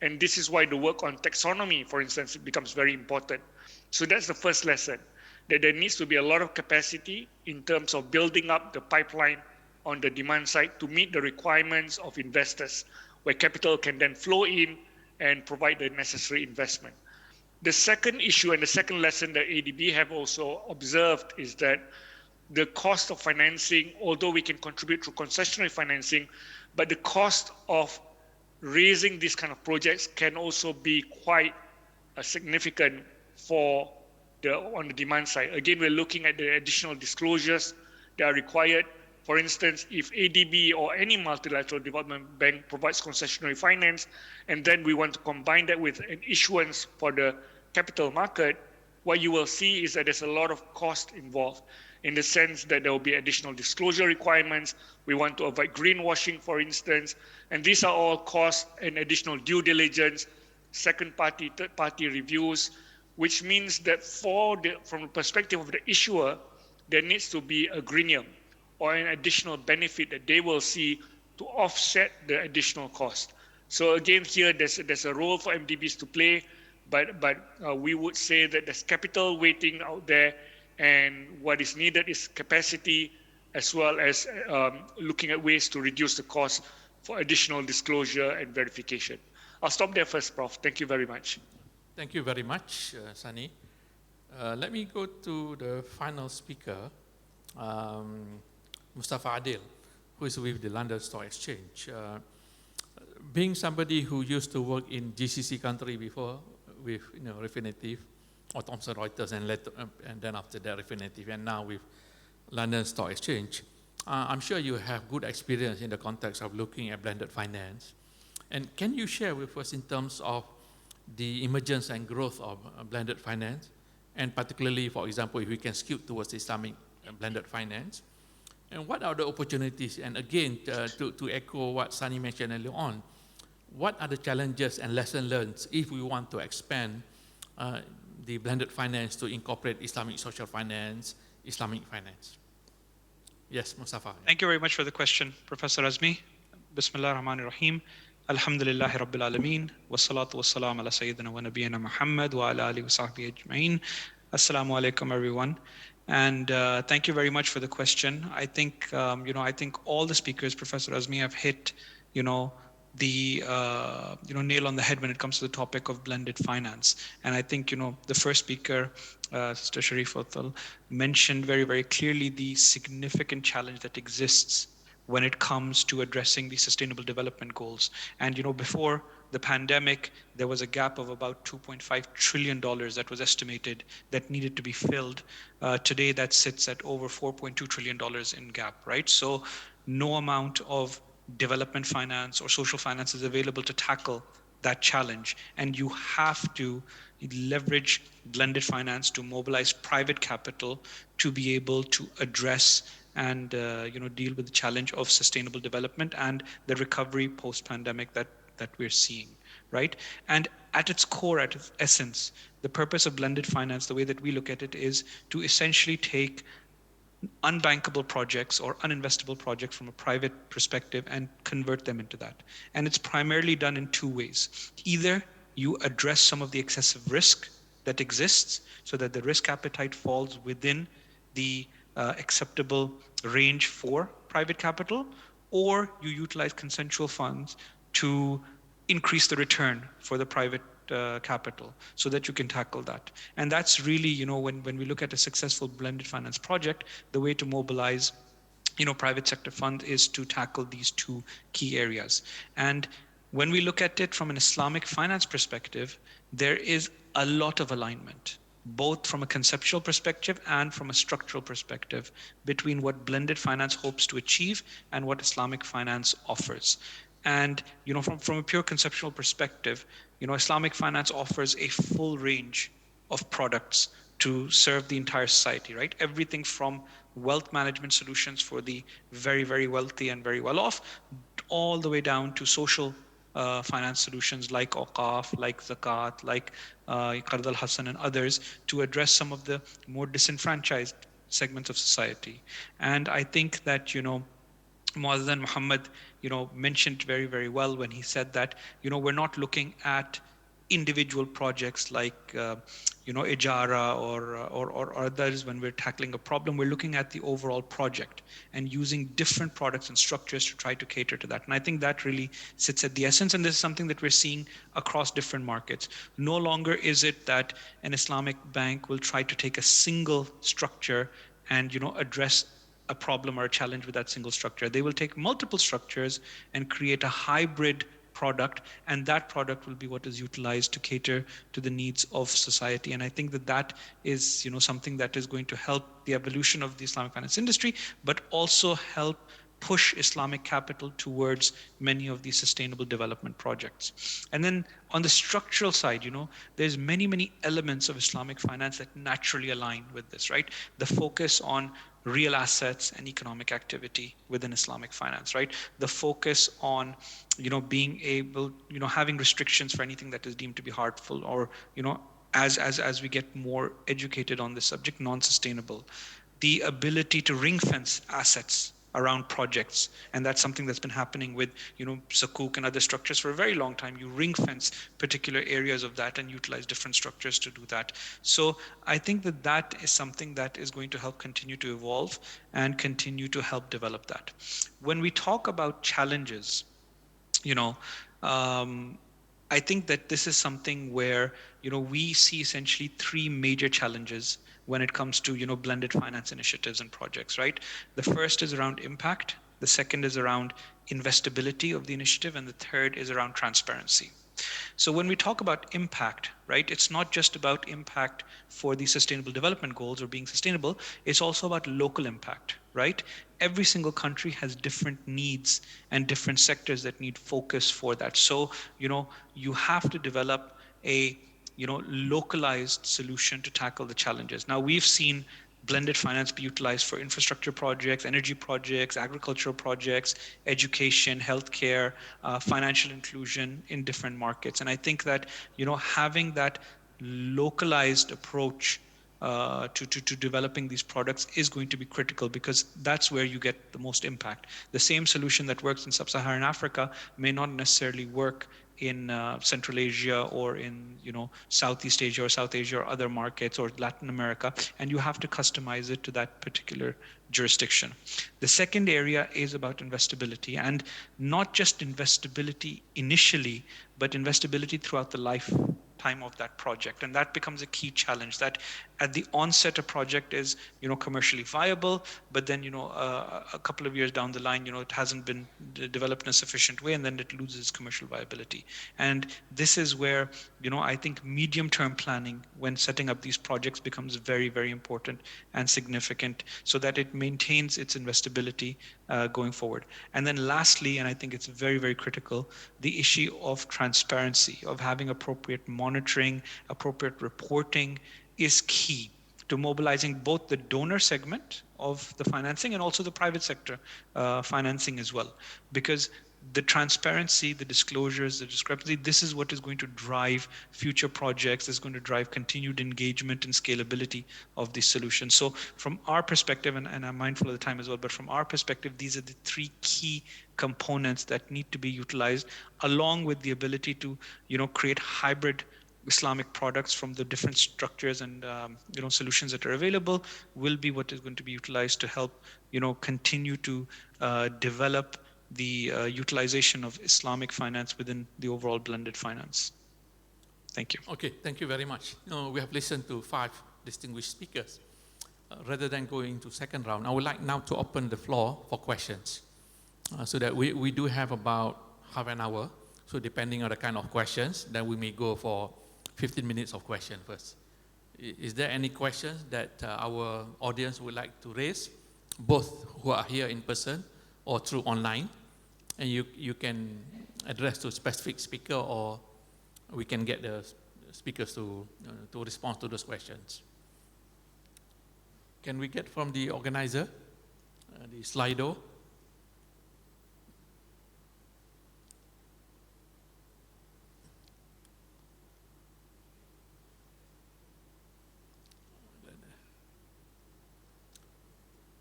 And this is why the work on taxonomy, for instance, becomes very important. So that's the first lesson, that there needs to be a lot of capacity in terms of building up the pipeline on the demand side to meet the requirements of investors, where capital can then flow in and provide the necessary investment. The second issue and the second lesson that ADB have also observed is that the cost of financing, although we can contribute through concessionary financing, but the cost of raising these kind of projects can also be quite significant on the demand side. Again, we're looking at the additional disclosures that are required. For instance, if ADB or any multilateral development bank provides concessionary finance, and then we want to combine that with an issuance for the capital market, what you will see is that there's a lot of cost involved, in the sense that there will be additional disclosure requirements. We want to avoid greenwashing, for instance, and these are all costs and additional due diligence, second party, third party reviews, which means that from the perspective of the issuer, there needs to be a greenium or an additional benefit that they will see to offset the additional cost. So again, here there's a role for MDBs to play, but we would say that there's capital waiting out there, and what is needed is capacity, as well as looking at ways to reduce the cost for additional disclosure and verification. I'll stop there first, Prof. Thank you very much. Thank you very much, Sunny. Let me go to the final speaker, Mustafa Adil, who is with the London Stock Exchange. Being somebody who used to work in GCC country before with Refinitiv or Thomson Reuters and then after that Refinitiv and now with London Stock Exchange, I'm sure you have good experience in the context of looking at blended finance. And can you share with us in terms of the emergence and growth of blended finance, and particularly, for example, if we can skew towards Islamic blended finance, and what are the opportunities? And again, to echo what Sunny mentioned earlier on, what are the challenges and lessons learned if we want to expand the blended finance to incorporate Islamic social finance, Islamic finance? Yes, Mustafa. Thank you very much for the question, Professor Azmi. Bismillah ar-Rahman ar-Rahim. Alhamdulillahi Rabbil Alameen. Wassalatu wassalam ala Sayyidina wa Nabiyyina Muhammad wa ala alihi wa sahbihi ajma'in. Assalamu alaikum, everyone. And thank you very much for the question. I think, I think all the speakers, Professor Azmi, have hit, the nail on the head when it comes to the topic of blended finance. And I think the first speaker, Sister Sharifatul, mentioned very, very clearly the significant challenge that exists when it comes to addressing the sustainable development goals. And before the pandemic, there was a gap of about $2.5 trillion that was estimated that needed to be filled. Today that sits at over $4.2 trillion in gap, right? So no amount of development finance or social finance is available to tackle that challenge. And you have to leverage blended finance to mobilize private capital to be able to address and deal with the challenge of sustainable development and the recovery post-pandemic that we're seeing, right? And at its core, at its essence, the purpose of blended finance, the way that we look at it, is to essentially take unbankable projects or uninvestable projects from a private perspective and convert them into that. And it's primarily done in two ways. Either you address some of the excessive risk that exists so that the risk appetite falls within the acceptable range for private capital, or you utilize consensual funds to increase the return for the private capital so that you can tackle that. And that's really, when we look at a successful blended finance project, the way to mobilize private sector fund is to tackle these two key areas. And when we look at it from an Islamic finance perspective, there is a lot of alignment, both from a conceptual perspective and from a structural perspective, between what blended finance hopes to achieve and what Islamic finance offers. And from a pure conceptual perspective, Islamic finance offers a full range of products to serve the entire society, right? Everything from wealth management solutions for the very, very wealthy and very well off, all the way down to social finance solutions like Awqaf, like Zakat, like Qard al-Hasan and others, to address some of the more disenfranchised segments of society. And I think that, Muazzin Muhammad, mentioned very, very well when he said that, we're not looking at individual projects like, Ijara or others when we're tackling a problem. We're looking at the overall project and using different products and structures to try to cater to that. And I think that really sits at the essence. And this is something that we're seeing across different markets. No longer is it that an Islamic bank will try to take a single structure and, address a problem or a challenge with that single structure. They will take multiple structures and create a hybrid product, and that product will be what is utilized to cater to the needs of society. And I think that is something that is going to help the evolution of the Islamic finance industry, but also help push Islamic capital towards many of these sustainable development projects. And then on the structural side, there's many elements of Islamic finance that naturally align with this, right? The focus on real assets and economic activity within Islamic finance, right? The focus on, being able, having restrictions for anything that is deemed to be harmful or, as we get more educated on this subject, non-sustainable. The ability to ring fence assets around projects, and that's something that's been happening with Sukuk and other structures for a very long time. You ring fence particular areas of that and utilize different structures to do that. So I think that is something that is going to help continue to evolve and continue to help develop that. When we talk about challenges, I think that this is something where, we see essentially three major challenges when it comes to, blended finance initiatives and projects, right? The first is around impact. The second is around investability of the initiative. And the third is around transparency. So when we talk about impact, right, it's not just about impact for the sustainable development goals or being sustainable, it's also about local impact, right? Every single country has different needs and different sectors that need focus for that. So, you have to develop a, localized solution to tackle the challenges. Now, we've seen blended finance be utilized for infrastructure projects, energy projects, agricultural projects, education, healthcare, financial inclusion in different markets. And I think that, having that localized approach to developing these products is going to be critical, because that's where you get the most impact. The same solution that works in sub-Saharan Africa may not necessarily work in Central Asia or in Southeast Asia or South Asia or other markets or Latin America, and you have to customize it to that particular jurisdiction. The second area is about investability, and not just investability initially, but investability throughout the lifetime of that project. And that becomes a key challenge, that at the onset a project is commercially viable, but then a couple of years down the line it hasn't been developed in a sufficient way, and then it loses commercial viability. And this is where I think medium-term planning when setting up these projects becomes very, very important and significant, so that it maintains its investability going forward. And then lastly, and I think it's very, very critical, the issue of transparency, of having appropriate monitoring, appropriate reporting is key to mobilizing both the donor segment of the financing and also the private sector financing as well. Because the transparency, the disclosures, the discrepancy, this is what is going to drive future projects, is going to drive continued engagement and scalability of these solutions. So from our perspective, and I'm mindful of the time as well, but from our perspective, these are the three key components that need to be utilized, along with the ability to create hybrid Islamic products from the different structures and solutions that are available, will be what is going to be utilized to help continue to develop the utilization of Islamic finance within the overall blended finance. Thank you. Okay, thank you very much. We have listened to 5 distinguished speakers. Rather than going to second round, I would like now to open the floor for questions, so that we do have about half an hour. So depending on the kind of questions, then we may go for 15 minutes of question first. Is there any questions that our audience would like to raise, both who are here in person or through online? And you can address to a specific speaker, or we can get the speakers to respond to those questions. Can we get from the organizer, the Slido?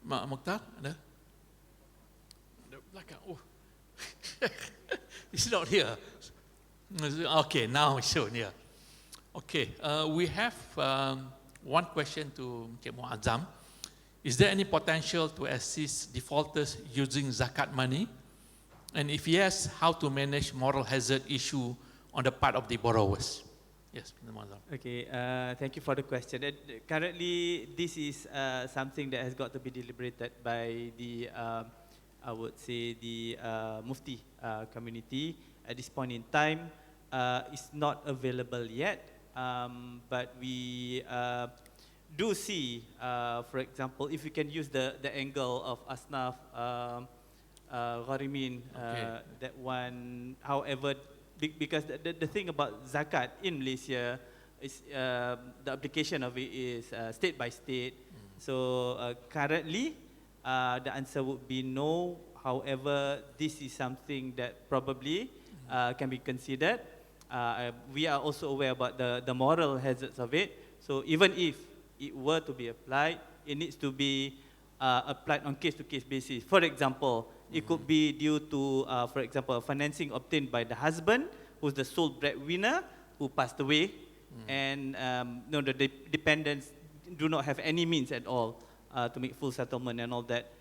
Mukhtar, ada? Ada belakang. Oh, it's not here. Okay, now it's shown here. Okay, we have one question to Encik Muazzam. Is there any potential to assist defaulters using zakat money? And if yes, how to manage moral hazard issue on the part of the borrowers? Yes, Mr. Muazzam. Okay, thank you for the question. Currently, this is something that has got to be deliberated by the, I would say, the Mufti community. At this point in time, it's not available yet, but we do see, for example, if you can use the angle of Asnaf, Gharimin, Okay. that one, however, because the thing about zakat in Malaysia is the application of it is state by state. So currently, the answer would be no. However, this is something that probably can be considered. We are also aware about the moral hazards of it. So even if it were to be applied, it needs to be applied on case-to-case basis. For example, it could be due to, for example, financing obtained by the husband, who's the sole breadwinner, who passed away, and no, the dependents do not have any means at all to make full settlement and all that.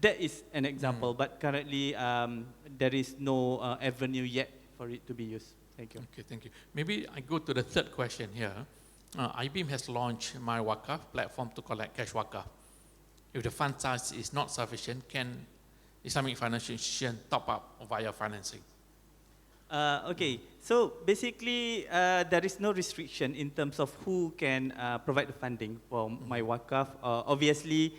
That is an example, but currently there is no avenue yet for it to be used. Thank you. Okay, thank you. Maybe I go to the third question here. IBEAM has launched My Wakaf platform to collect cash wakaf. If the fund size is not sufficient, can Islamic financial institution top up via financing? Okay, so basically there is no restriction in terms of who can provide the funding for My Wakaf. Obviously,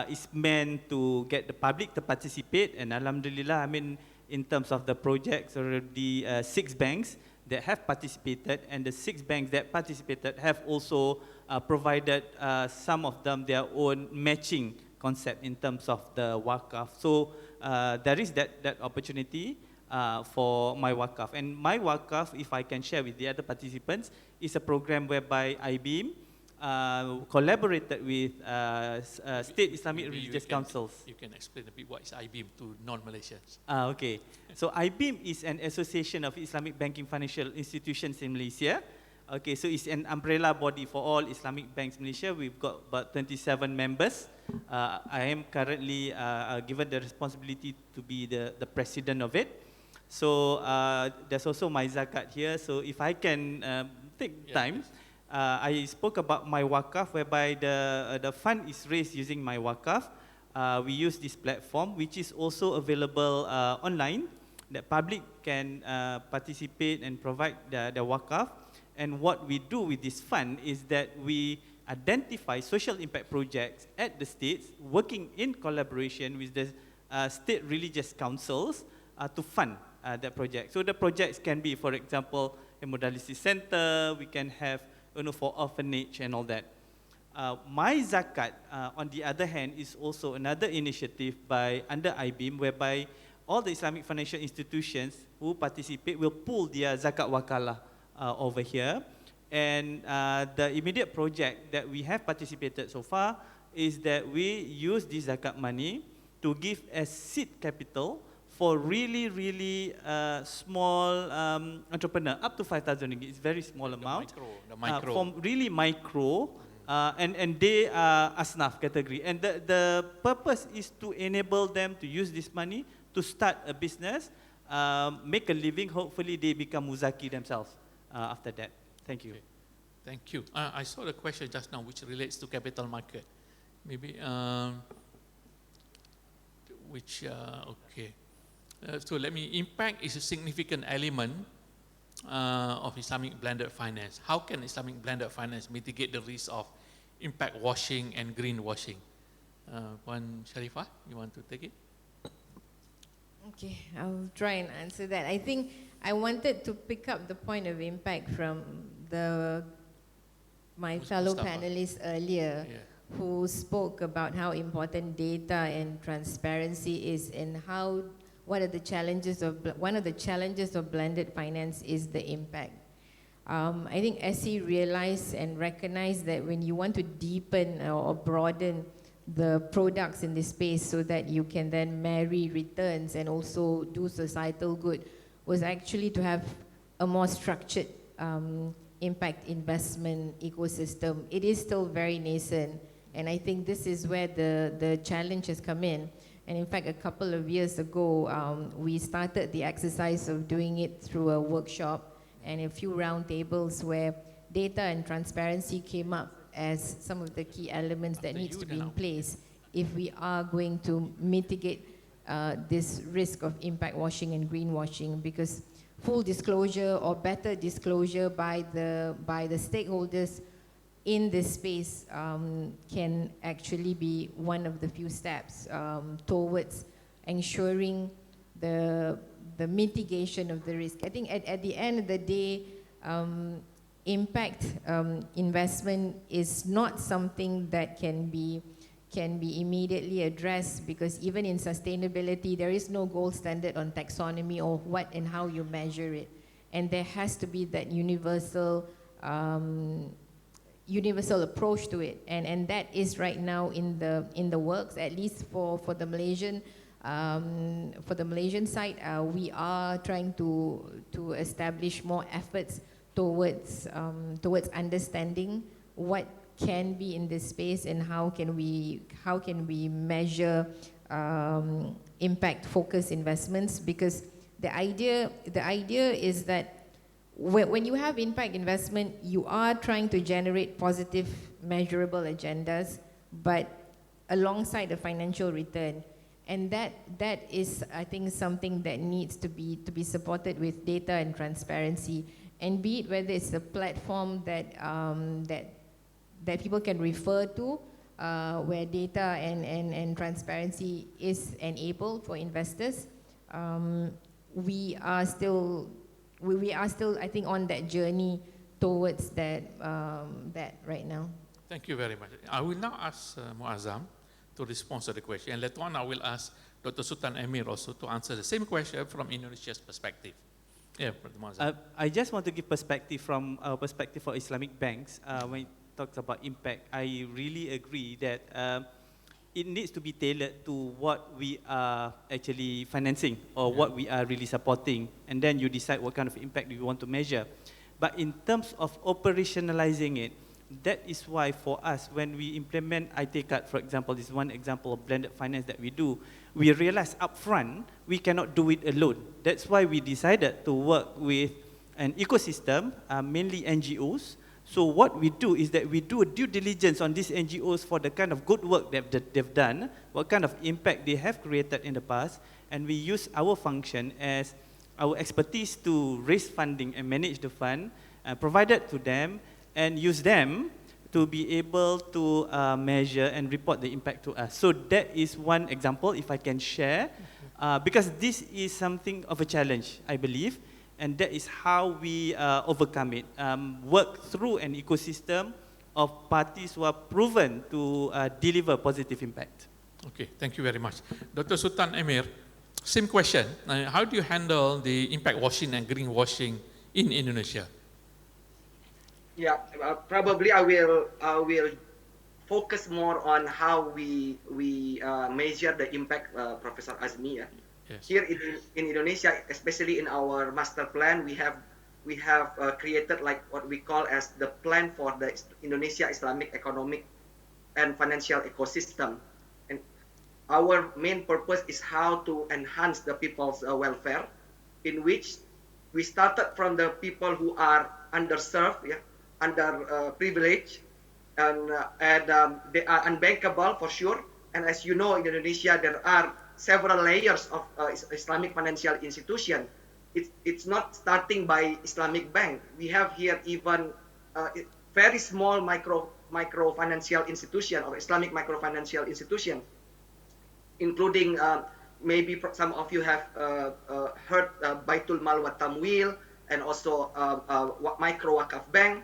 it's meant to get the public to participate, and Alhamdulillah, I mean, in terms of the projects, already 6 banks that have participated, and the 6 banks that participated have also provided some of them their own matching concept in terms of the wakaf. So there is that opportunity for My Wakaf. And My Wakaf, if I can share with the other participants, is a program whereby IBEAM collaborated with state Islamic Maybe religious councils. You can explain a bit what is IBEAM to non-Malaysians. Okay, so IBEAM is an association of Islamic banking financial institutions in Malaysia. Okay, so it's an umbrella body for all Islamic banks in Malaysia. We've got about 27 members. I am currently given the responsibility to be the president of it. So there's also my zakat here. So if I can take time, I spoke about My Wakaf, whereby the fund is raised using My Wakaf. We use this platform, which is also available online. The public can participate and provide the wakaf. And what we do with this fund is that we identify social impact projects at the states, working in collaboration with the state religious councils to fund that project. So the projects can be, for example, a modality center. We can have, for orphanage and all that. My Zakat, on the other hand, is also another initiative under IBEAM, whereby all the Islamic financial institutions who participate will pool their zakat wakalah over here. And the immediate project that we have participated so far is that we use this zakat money to give as seed capital for really small entrepreneur, up to 5,000 ringgit. It's very small amount. The micro. From really micro, and they are asnaf category. And the purpose is to enable them to use this money to start a business, make a living. Hopefully they become muzaki themselves after that. Thank you. Okay. Thank you. I saw the question just now which relates to capital market. Maybe, okay. So let me, impact is a significant element of Islamic blended finance. How can Islamic blended finance mitigate the risk of impact washing and greenwashing? Puan Sharifah, you want to take it? Okay, I'll try and answer that. I think I wanted to pick up the point of impact from my fellow Mustafa. panelists earlier, who spoke about how important data and transparency is, and how one of the challenges of blended finance is the impact. I think SE realized and recognized that when you want to deepen or broaden the products in this space so that you can then marry returns and also do societal good, was actually to have a more structured impact investment ecosystem. It is still very nascent, and I think this is where the challenge has come in. And in fact, a couple of years ago, we started the exercise of doing it through a workshop and a few roundtables where data and transparency came up as some of the key elements that needs to be in place if we are going to mitigate this risk of impact washing and greenwashing, because full disclosure or better disclosure by the stakeholders in this space can actually be one of the few steps towards ensuring the mitigation of the risk. I think at the end of the day, impact investment is not something that can be immediately addressed, because even in sustainability, there is no gold standard on taxonomy or what and how you measure it. And there has to be that universal approach to it, and that is right now in the works, at least for the Malaysian side. We are trying to establish more efforts towards understanding what can be in this space and how can we measure impact focused investments, because the idea is that when you have impact investment, you are trying to generate positive, measurable agendas, but alongside the financial return. And that is, I think, something that needs to be supported with data and transparency. And be it whether it's a platform that people can refer to, where data and transparency is enabled for investors, we are still, I think, on that journey towards that right now. Thank you very much. I will now ask Muazzam to respond to the question. And later on, I will ask Dr. Sultan Emir also to answer the same question from Indonesia's perspective. Yeah, Dr. Muazzam. I just want to give perspective from our perspective for Islamic banks. When it talks about impact, I really agree that it needs to be tailored to what we are actually financing or what we are really supporting. And then you decide what kind of impact you want to measure. But in terms of operationalizing it, that is why for us, when we implement IT card, for example, this is one example of blended finance that we do, we realize upfront we cannot do it alone. That's why we decided to work with an ecosystem, mainly NGOs. So what we do is that we do a due diligence on these NGOs for the kind of good work that they've done, what kind of impact they have created in the past, and we use our function as our expertise to raise funding and manage the fund, provide it to them, and use them to be able to measure and report the impact to us. So that is one example, if I can share, because this is something of a challenge, I believe, and that is how we overcome it. Work through an ecosystem of parties who are proven to deliver positive impact. Okay, thank you very much. Dr. Sultan Emir, same question. How do you handle the impact washing and greenwashing in Indonesia? Yeah, probably I will focus more on how we measure the impact, Professor Azmi. Yeah. Yes. Here in Indonesia, especially in our master plan, we have created like what we call as the plan for the Indonesia Islamic economic and financial ecosystem. And our main purpose is how to enhance the people's welfare, in which we started from the people who are underserved, yeah, underprivileged, and they are unbankable for sure. And as you know, in Indonesia, there are several layers of Islamic financial institution. It's not starting by Islamic bank. We have here even very small micro financial institution or Islamic microfinancial institution, including maybe some of you have heard Baitul Mal wa Tamwil, and also micro wakaf bank,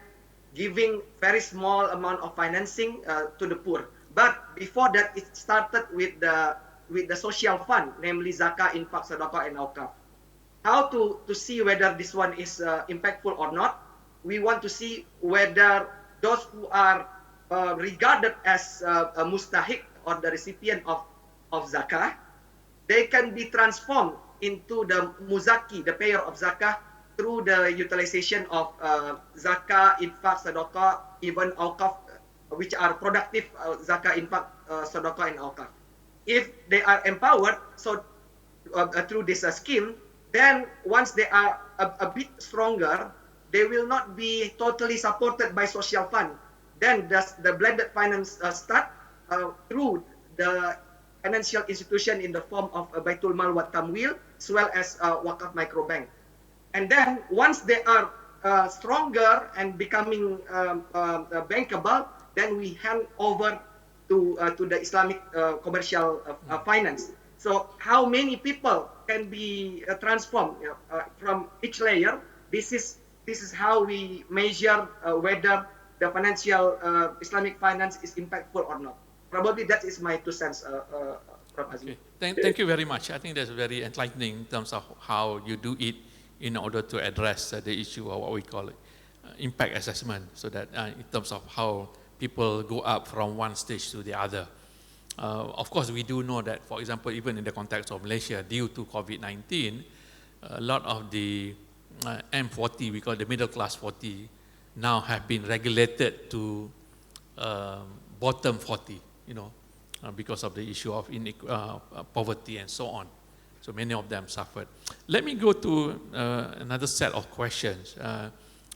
giving very small amount of financing to the poor. But before that, it started with the social fund, namely zakah, infak, sedekah, and awqaf. How to see whether this one is impactful or not? We want to see whether those who are regarded as a mustahiq or the recipient of zakah, they can be transformed into the muzaki, the payer of zakah, through the utilization of zakah, infak, sedekah, even awqaf, which are productive zakah, infak, sedekah, and awqaf. If they are empowered, so through this scheme, then once they are a bit stronger, they will not be totally supported by social fund. Then the blended finance start through the financial institution in the form of Baitul Mal wa Tamwil, as well as Wakaf Microbank. And then once they are stronger and becoming bankable, then we hand over to the Islamic commercial finance. So how many people can be transformed from each layer? This is how we measure whether the financial Islamic finance is impactful or not. Probably that is my 2 cents, Prof. Azmi. Okay. Thank you very much. I think that's very enlightening in terms of how you do it in order to address the issue of what we call impact assessment, so that in terms of how people go up from one stage to the other. Of course, we do know that, for example, even in the context of Malaysia, due to COVID-19, a lot of the M40, we call the middle class 40, now have been regulated to bottom 40, because of the issue of poverty and so on. So many of them suffered. Let me go to another set of questions,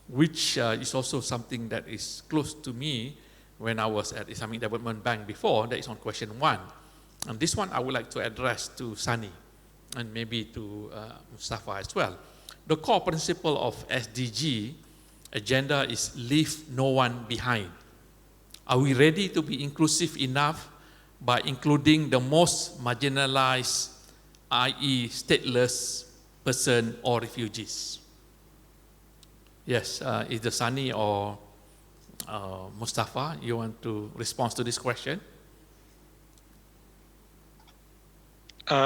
which is also something that is close to me when I was at Islamic Development Bank before. That is on question 1. And this one I would like to address to Sani and maybe to Mustafa as well. The core principle of SDG agenda is leave no one behind. Are we ready to be inclusive enough by including the most marginalized, i.e. stateless person or refugees? Yes, either Sani or Mustafa, you want to respond to this question?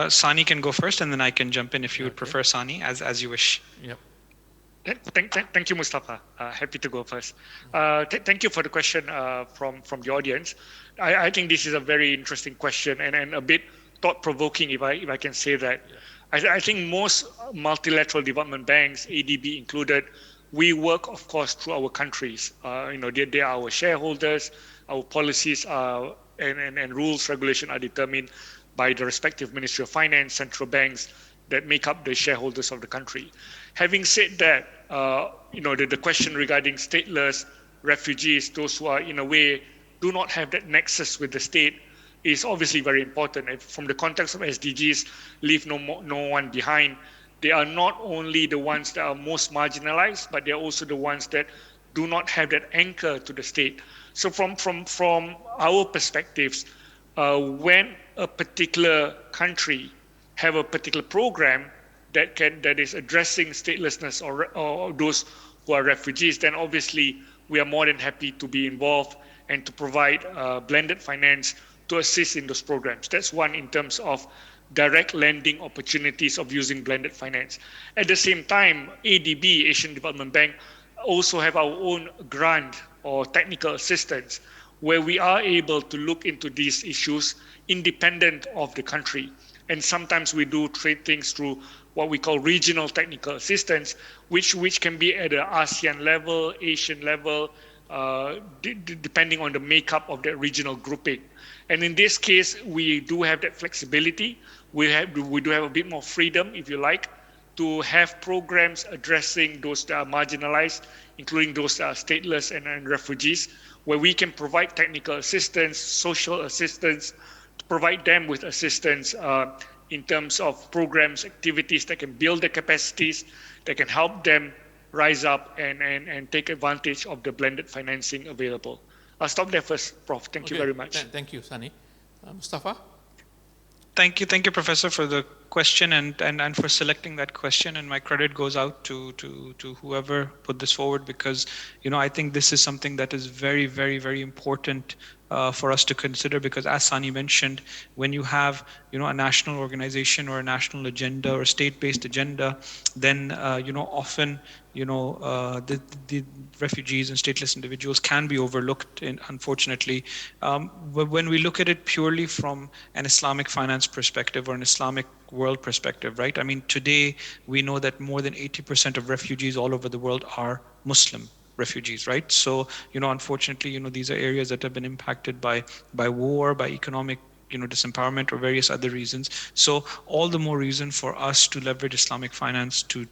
Sani can go first, and then I can jump in if you would prefer, Sani, as you wish. Yep. Thank you, Mustafa. Happy to go first. Thank you for the question from the audience. I think this is a very interesting question and a bit thought-provoking, if I can say that. I think most multilateral development banks, ADB included, we work, of course, through our countries. They are our shareholders. Our policies and rules, regulation are determined by the respective Ministry of Finance, central banks that make up the shareholders of the country. Having said that, the question regarding stateless refugees, those who are in a way do not have that nexus with the state, is obviously very important. And from the context of SDGs, leave no one behind, they are not only the ones that are most marginalized, but they're also the ones that do not have that anchor to the state. So from our perspectives, when a particular country have a particular program that is addressing statelessness or those who are refugees, then obviously we are more than happy to be involved and to provide blended finance to assist in those programs. That's one in terms of direct lending opportunities of using blended finance. At the same time, ADB, Asian Development Bank, also have our own grant or technical assistance where we are able to look into these issues independent of the country. And sometimes we do trade things through what we call regional technical assistance, which can be at the ASEAN level, Asian level, depending on the makeup of that regional grouping. And in this case, we do have that flexibility. We do have a bit more freedom, if you like, to have programs addressing those that are marginalized, including those that are stateless and refugees, where we can provide technical assistance, social assistance, to provide them with assistance in terms of programs, activities that can build the capacities, that can help them rise up and take advantage of the blended financing available. I'll stop there first, Prof. Thank you very much. Thank you, Sani. Mustafa? Thank you, Professor, for the question and for selecting that question. And my credit goes out to whoever put this forward, because I think this is something that is very, very, very important for us to consider, because as Sani mentioned, when you have a national organization or a national agenda or a state-based agenda, then often the refugees and stateless individuals can be overlooked, unfortunately. When we look at it purely from an Islamic finance perspective or an Islamic world perspective, right? I mean, today we know that more than 80% of refugees all over the world are Muslim refugees, right? So, unfortunately, these are areas that have been impacted by war, by economic disempowerment or various other reasons. So all the more reason for us to leverage Islamic finance to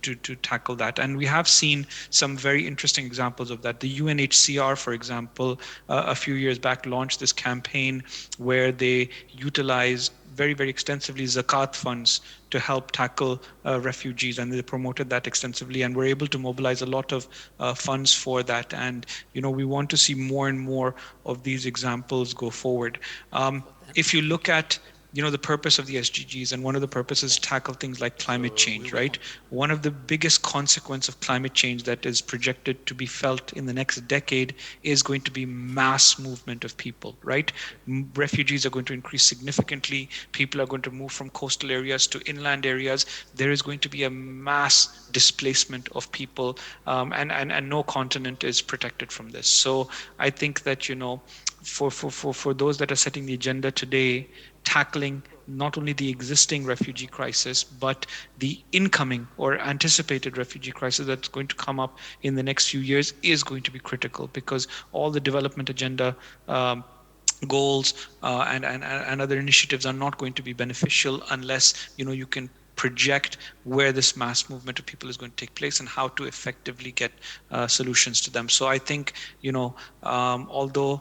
tackle that. And we have seen some very interesting examples of that. The UNHCR, for example, a few years back launched this campaign where they utilized very, very extensively zakat funds to help tackle refugees, and they promoted that extensively and were able to mobilize a lot of funds for that. And we want to see more and more of these examples go forward. If you look at the purpose of the SDGs, and one of the purposes is tackle things like climate change, right? One of the biggest consequence of climate change that is projected to be felt in the next decade is going to be mass movement of people, right? Refugees are going to increase significantly. People are going to move from coastal areas to inland areas. There is going to be a mass displacement of people, and no continent is protected from this. So I think that, for those that are setting the agenda today, tackling not only the existing refugee crisis, but the incoming or anticipated refugee crisis that's going to come up in the next few years is going to be critical, because all the development agenda goals and other initiatives are not going to be beneficial unless you can project where this mass movement of people is going to take place and how to effectively get solutions to them. So I think, although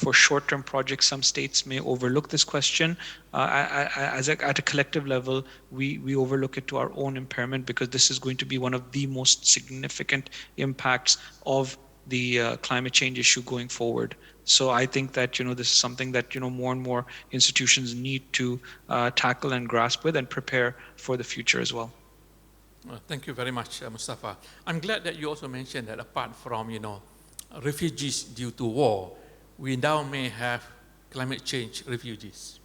for short-term projects, some states may overlook this question. At a collective level, we overlook it to our own impairment, because this is going to be one of the most significant impacts of the climate change issue going forward. So I think that this is something that more and more institutions need to tackle and grasp with and prepare for the future as well. Thank you very much, Mustafa. I'm glad that you also mentioned that apart from refugees due to war, we now may have climate change refugees.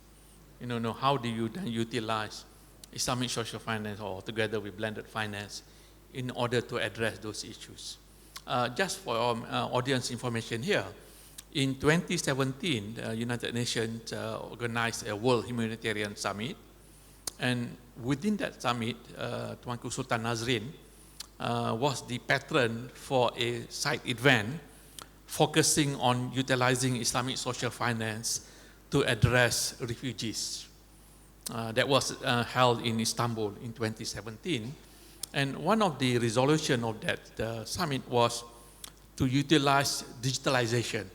How do you then utilize Islamic social finance or together with blended finance in order to address those issues? Just for audience information here, in 2017, the United Nations organized a World Humanitarian Summit. And within that summit, Tuanku Sultan Nazrin was the patron for a side event focusing on utilizing Islamic social finance to address refugees. That was held in Istanbul in 2017. And one of the resolutions of that summit was to utilize digitalization.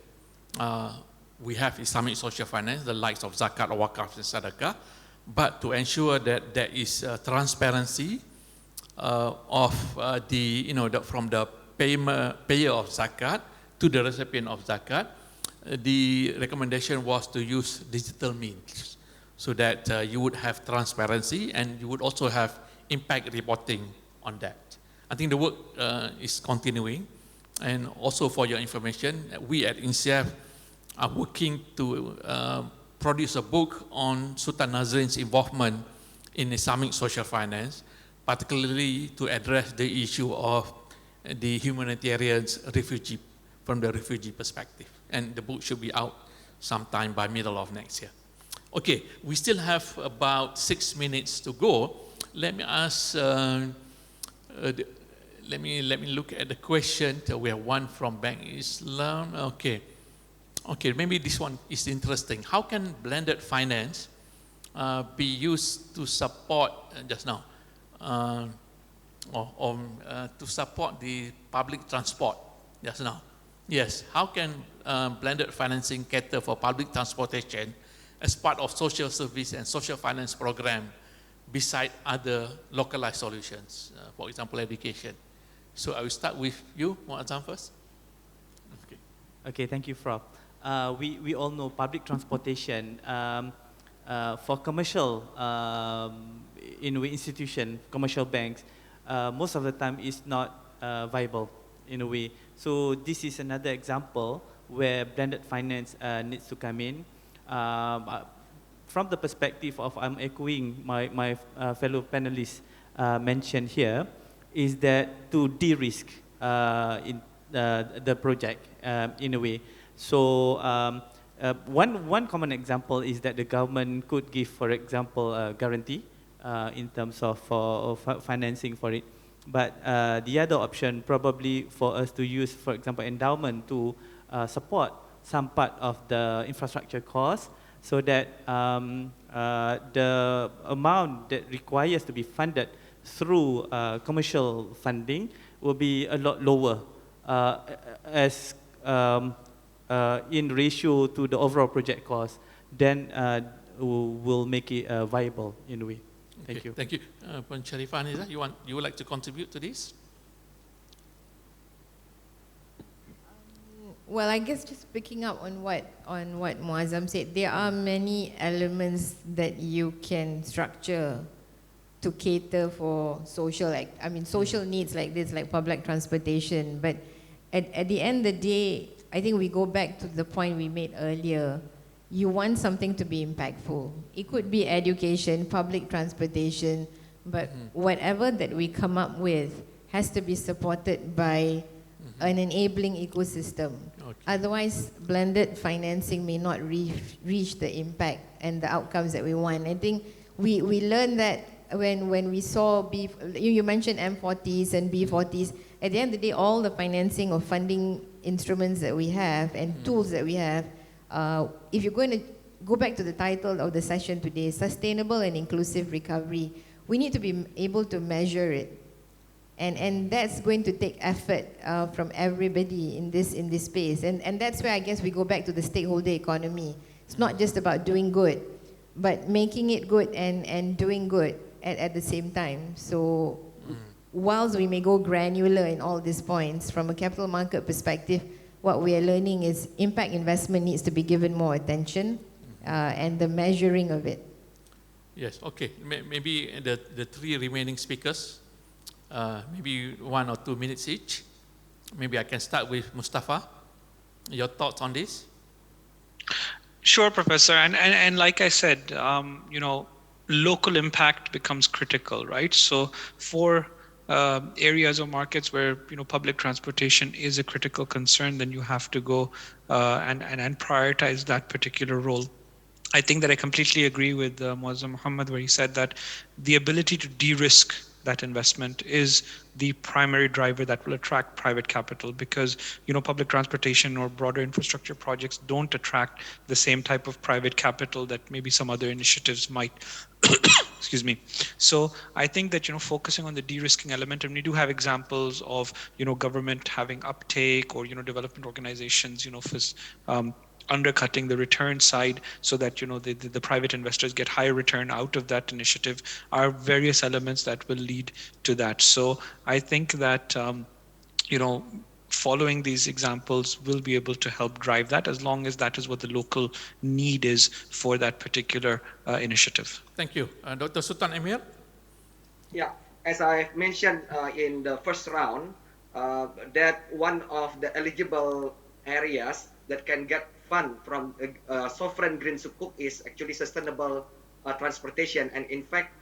We have Islamic social finance, the likes of zakat, wakaf, and sadaqah, but to ensure that there is transparency of from the payer of zakat to the recipient of zakat, the recommendation was to use digital means so that you would have transparency and you would also have impact reporting on that. I think the work is continuing, and also for your information, we at INSEAF are working to produce a book on Sultan Nazrin's involvement in Islamic social finance, particularly to address the issue of the humanitarians refugee from the refugee perspective. And the book should be out sometime by middle of next year. Okay, we still have about 6 minutes to go. Let me ask, let me look at the question. We have one from Bank Islam. Okay, maybe this one is interesting. How can blended finance be used to support to support the public transport just now? Yes, how can blended financing cater for public transportation as part of social service and social finance program beside other localized solutions, for example, education? So I will start with you, Muazzam, first. Okay, thank you, Prof. We all know public transportation for commercial institution, commercial banks, most of the time is not viable in a way. So this is another example where blended finance needs to come in. From the perspective of, I'm echoing my fellow panelists mentioned here, is that to de-risk in the project in a way. So one common example is that the government could give, for example, a guarantee in terms of financing for it. But the other option probably for us to use, for example, endowment to support some part of the infrastructure cost, so that the amount that requires to be funded through commercial funding will be a lot lower as in ratio to the overall project cost, then will make it viable in a way. Thank you. Thank you. Puan Sharifah Nizar, you would like to contribute to this? Well, I guess just picking up on what Muazzam said, there are many elements that you can structure to cater for social needs like this, like public transportation. But at the end of the day, I think we go back to the point we made earlier. You want something to be impactful. It could be education, public transportation, but whatever that we come up with has to be supported by an enabling ecosystem. Okay. Otherwise, blended financing may not reach the impact and the outcomes that we want. I think we learned that when we saw you mentioned M40s and B40s. At the end of the day, all the financing or funding instruments that we have and tools that we have, if you're going to go back to the title of the session today, Sustainable and Inclusive Recovery, we need to be able to measure it. And that's going to take effort from everybody in this space. And that's where I guess we go back to the stakeholder economy. It's not just about doing good, but making it good and doing good at the same time. So whilst we may go granular in all these points, from a capital market perspective, what we are learning is impact investment needs to be given more attention and the measuring of it. Yes, okay. Maybe the three remaining speakers, maybe 1 or 2 minutes each. Maybe I can start with Mustafa. Your thoughts on this? Sure, Professor. And like I said, you know, local impact becomes critical, right? So for areas or markets where, you know, public transportation is a critical concern, then you have to go and prioritize that particular role. I think that I completely agree with Muazzam Muhammad, where he said that the ability to de-risk that investment is the primary driver that will attract private capital, because, you know, public transportation or broader infrastructure projects don't attract the same type of private capital that maybe some other initiatives might. Excuse me. So I think that, you know, focusing on the de-risking element, and we do have examples of, you know, government having uptake, or, you know, development organizations, you know, for undercutting the return side so that, you know, the private investors get higher return out of that initiative, are various elements that will lead to that. So I think that, you know, following these examples will be able to help drive that, as long as that is what the local need is for that particular initiative. Thank you. Dr. Sultan Emir? Yeah, as I mentioned in the first round, that one of the eligible areas that can get fund from sovereign green sukuk is actually sustainable transportation. And in fact,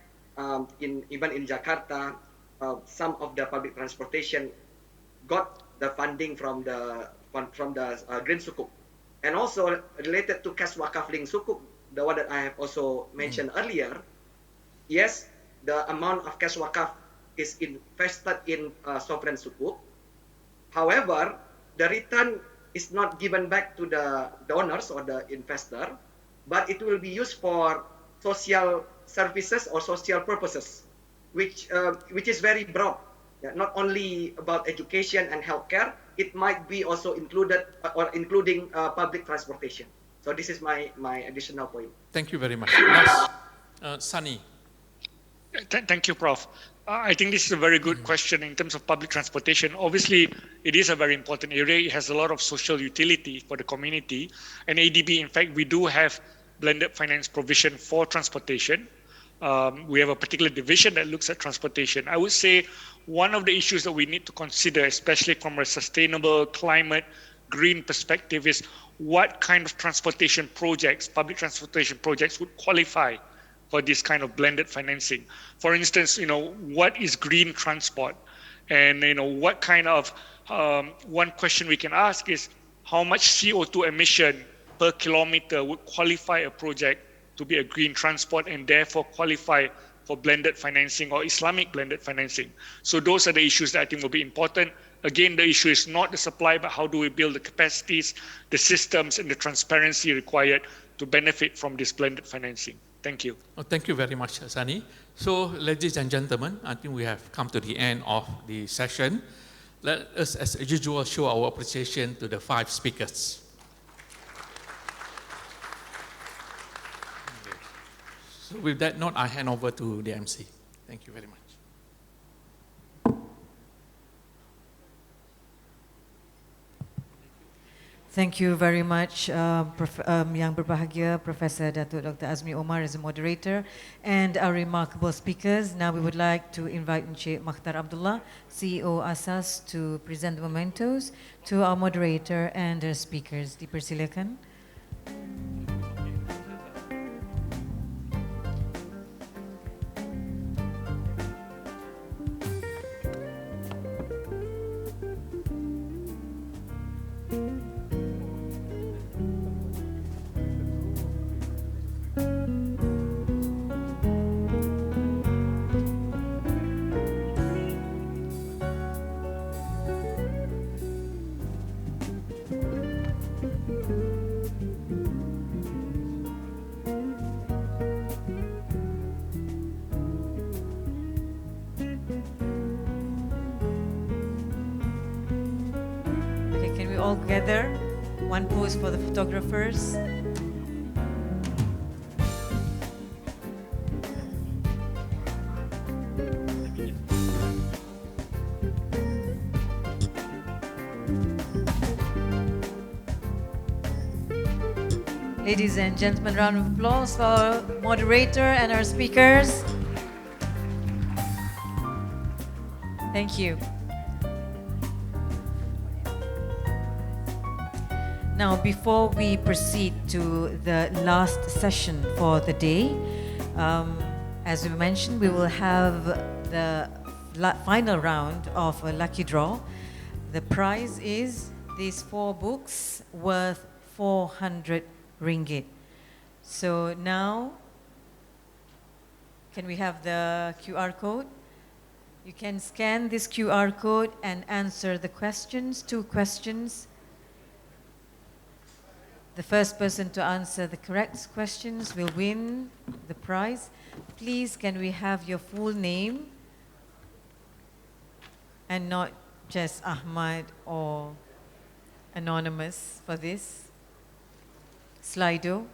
even in Jakarta, some of the public transportation got the funding from the green sukuk. And also related to cash wakaf link sukuk, the one that I have also mentioned earlier, yes, the amount of cash wakaf is invested in sovereign sukuk. However, the return is not given back to the donors or the investor, but it will be used for social services or social purposes, which is very broad. Yeah, not only about education and healthcare, it might be also included or including public transportation. So this is my additional point. Thank you very much. Last, Sunny. Thank you, Prof. I think this is a very good question in terms of public transportation. Obviously, it is a very important area. It has a lot of social utility for the community. And ADB, in fact, we do have blended finance provision for transportation. We have a particular division that looks at transportation. I would say one of the issues that we need to consider, especially from a sustainable climate green perspective, is what kind of transportation projects, public transportation projects, would qualify for this kind of blended financing. For instance, you know, what is green transport? And, you know, what kind of, one question we can ask is how much CO2 emission per kilometer would qualify a project to be a green transport and therefore qualify for blended financing or Islamic blended financing. So those are the issues that I think will be important. Again, the issue is not the supply, but how do we build the capacities, the systems, and the transparency required to benefit from this blended financing. Thank you. Oh, thank you very much, Sunny. So, ladies and gentlemen, I think we have come to the end of the session. Let us, as usual, show our appreciation to the 5 speakers. So, with that note, I hand over to the MC. Thank you very much. Thank you very much, Yang Berbahagia, Professor Datuk Dr. Azmi Omar as a moderator, and our remarkable speakers. Now we would like to invite Encik Makhtar Abdullah, CEO Asas, to present the mementos to our moderator and our speakers. Dipersilakan. all gather? One pose for the photographers. Ladies and gentlemen, round of applause for our moderator and our speakers. Thank you. Now, before we proceed to the last session for the day, as we mentioned, we will have the final round of a lucky draw. The prize is these 4 books worth 400 ringgit. So now, can we have the QR code? You can scan this QR code and answer the questions, 2 questions. The first person to answer the correct questions will win the prize. Please, can we have your full name and not just Ahmad or anonymous for this? Slido.